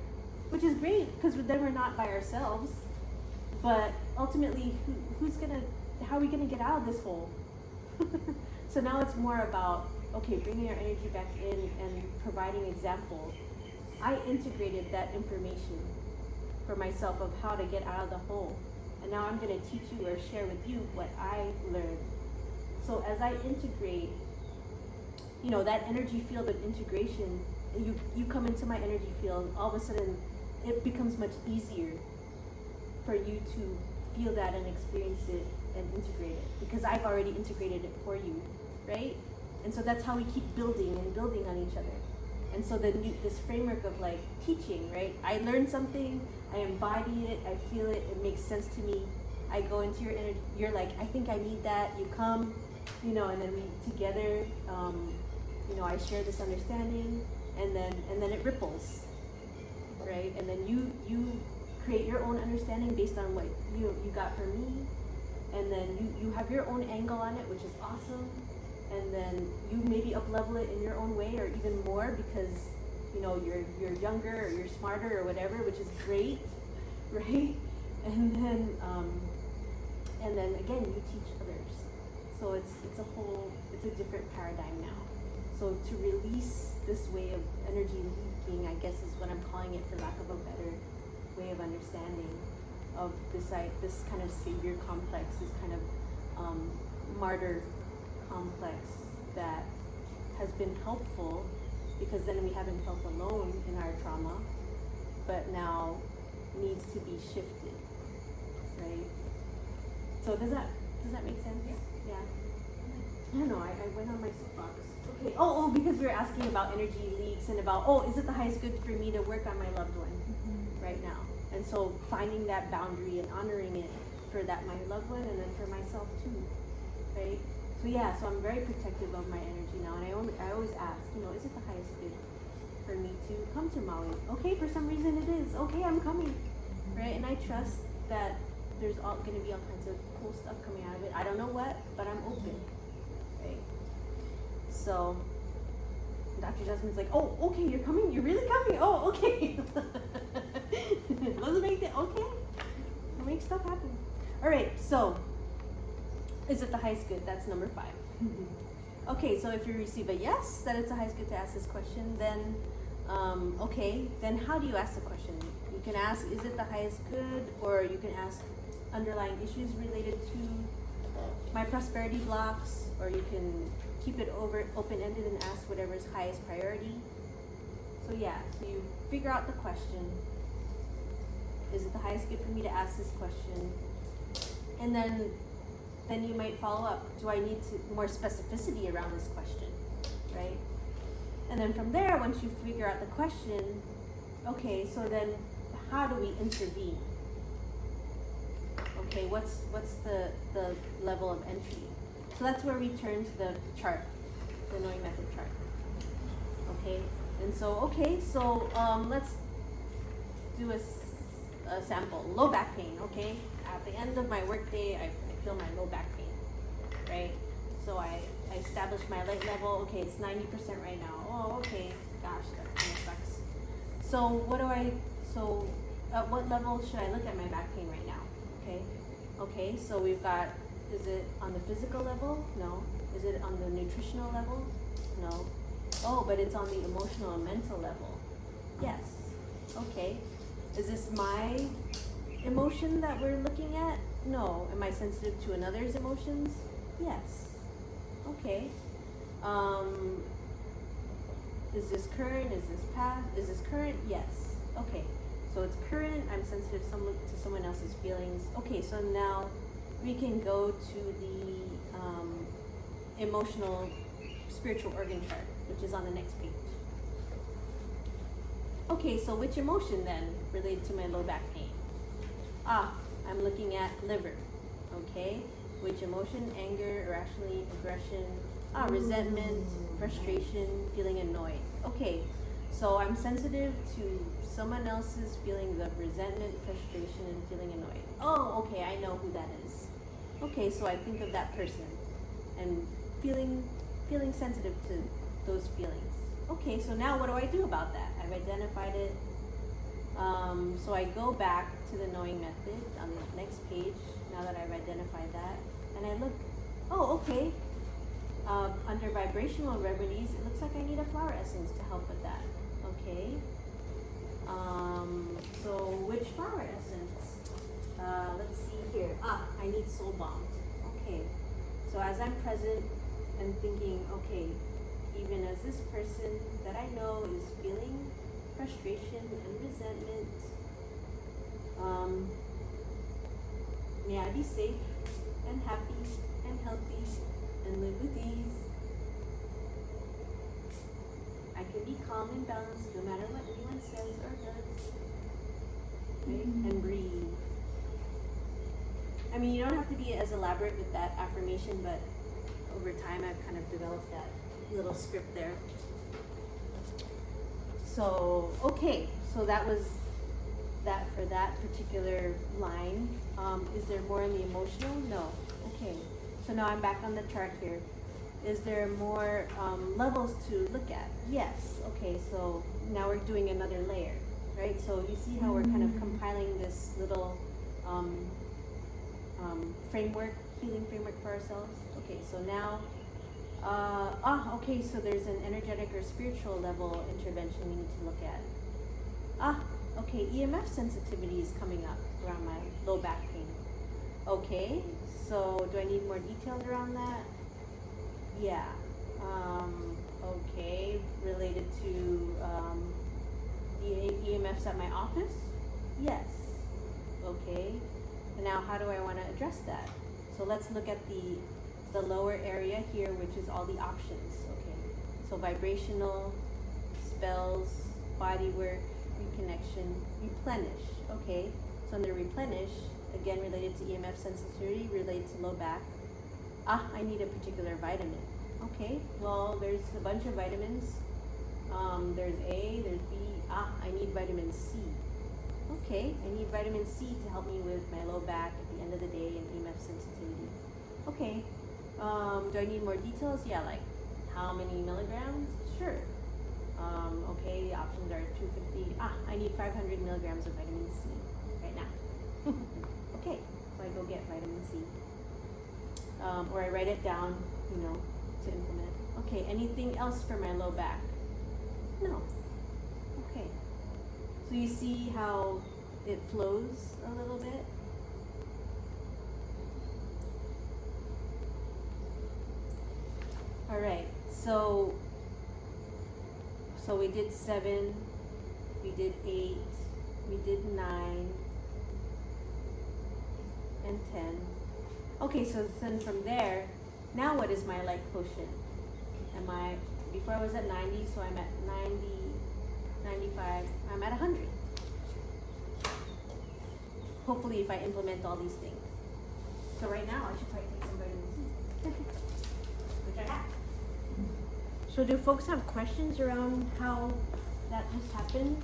which is great because then we're not by ourselves. But ultimately, how are we gonna get out of this hole? So now it's more about, okay, bringing our energy back in and providing examples. I integrated that information for myself of how to get out of the hole. And now I'm gonna teach you or share with you what I learned. So as I integrate, that energy field of integration, you come into my energy field, all of a sudden it becomes much easier for you to feel that and experience it and integrate it because I've already integrated it for you, right? And so that's how we keep building and building on each other. And so this framework of like teaching, right? I learn something, I embody it, I feel it, it makes sense to me. I go into your energy, you're like, I think I need that, you come, and then we together, I share this understanding, and then it ripples, right? And then you create your own understanding based on what you got from me, and then you have your own angle on it, which is awesome, and then you maybe up level it in your own way or even more because you know, you're younger or you're smarter or whatever, which is great, right? And then again, you teach others. So it's a different paradigm now. So to release this way of energy leaking, I guess is what I'm calling it, for lack of a better way of understanding of this kind of savior complex, this kind of martyr complex that has been helpful, because then we haven't felt alone in our trauma, but now needs to be shifted, right? So does that make sense? Yeah. I don't know, I went on my soapbox. Okay. Oh, because we were asking about energy leaks and about, is it the highest good for me to work on my loved one right now? And so finding that boundary and honoring it for that my loved one, and then for myself too, right? So yeah, so I'm very protective of my energy now, and I always ask, is it the highest good for me to come to Maui? Okay, for some reason it is. Okay, I'm coming, right? And I trust that there's going to be all kinds of cool stuff coming out of it. I don't know what, but I'm open, right? So Dr. Jasmine's like, oh, okay, you're coming? You're really coming? Oh, okay. Let's make it, okay. We'll make stuff happen. All right, so is it the highest good? That's number 5. Okay, so if you receive a yes, that it's the highest good to ask this question, then, okay, then how do you ask the question? You can ask, is it the highest good? Or you can ask underlying issues related to my prosperity blocks, or you can keep it open-ended and ask whatever is highest priority. So yeah, so you figure out the question. Is it the highest good for me to ask this question? And then you might follow up. Do I need more specificity around this question, right? And then from there, once you figure out the question, okay, so then how do we intervene? Okay, what's the level of entry? So that's where we turn to the chart, the knowing method chart. Okay, and so let's do a sample. Low back pain. Okay, at the end of my workday, I feel my low back pain, right? So I establish my light level. Okay, it's 90% right now. Oh, okay, gosh, that kind of sucks. So at what level should I look at my back pain right now? Okay, so we've got, is it on the physical level? No. Is it on the nutritional level? No. Oh, but it's on the emotional and mental level. Yes. Okay. Is this my emotion that we're looking at? No. Am I sensitive to another's emotions? Yes. Okay. Is this current? Is this past? Is this current? Yes. Okay. So it's current. I'm sensitive to someone else's feelings. Okay. So now we can go to the emotional spiritual organ chart, which is on the next page. Okay, so which emotion then related to my low back pain? I'm looking at liver. Okay, which emotion? Anger, irrationally, aggression, resentment, frustration, feeling annoyed. Okay, so I'm sensitive to someone else's feelings of resentment, frustration, and feeling annoyed. Oh, okay, I know who that is. Okay, so I think of that person and feeling sensitive to those feelings. Okay, so now what do I do about that? I've identified it. So I go back to the knowing method on the next page, now that I've identified that, and I look, okay, under vibrational remedies, it looks like I need a flower essence to help with that. Okay, so which flower essence? Let's see here. I need soul balm. Okay, so as I'm present and thinking, okay, even as this person that I know is feeling frustration and resentment, may I be safe and happy and healthy and live with ease. I can be calm and balanced no matter what anyone says or does. Okay? And breathe. I mean, you don't have to be as elaborate with that affirmation, but over time I've kind of developed that little script there. So, okay, so that was that for that particular line. Is there more in the emotional? No. Okay, so now I'm back on the chart here. Is there more levels to look at? Yes. Okay, so now we're doing another layer, right? So you see how we're kind of compiling this little framework, healing framework for ourselves? Okay, so now, okay, so there's an energetic or spiritual level intervention we need to look at. Okay, EMF sensitivity is coming up around my low back pain. Okay, so do I need more details around that? Yeah. Okay, related to the EMFs at my office? Yes. Okay. And now how do I want to address that? So let's look at the lower area here, which is all the options. Okay. So vibrational, spells, body work, reconnection, replenish. Okay. So under replenish, again related to EMF sensitivity, related to low back. I need a particular vitamin. Okay, well, there's a bunch of vitamins. There's A, there's B. I need vitamin C. Okay, I need vitamin C to help me with my low back at the end of the day and EMF sensitivity. Okay, do I need more details? Yeah, like how many milligrams? Sure. Okay, the options are 250. I need 500 milligrams of vitamin C right now. Okay, so I go get vitamin C. Or I write it down, to implement. Okay, anything else for my low back? No. Okay. So you see how it flows a little bit? Alright, so we did 7, we did 8, we did 9, and 10. Okay, so then from there, now what is my light quotient? Before I was at 90, so I'm at 90, 95, I'm at 100. Hopefully if I implement all these things. So right now I should probably take some vitamin C. Which I have. So do folks have questions around how that just happened?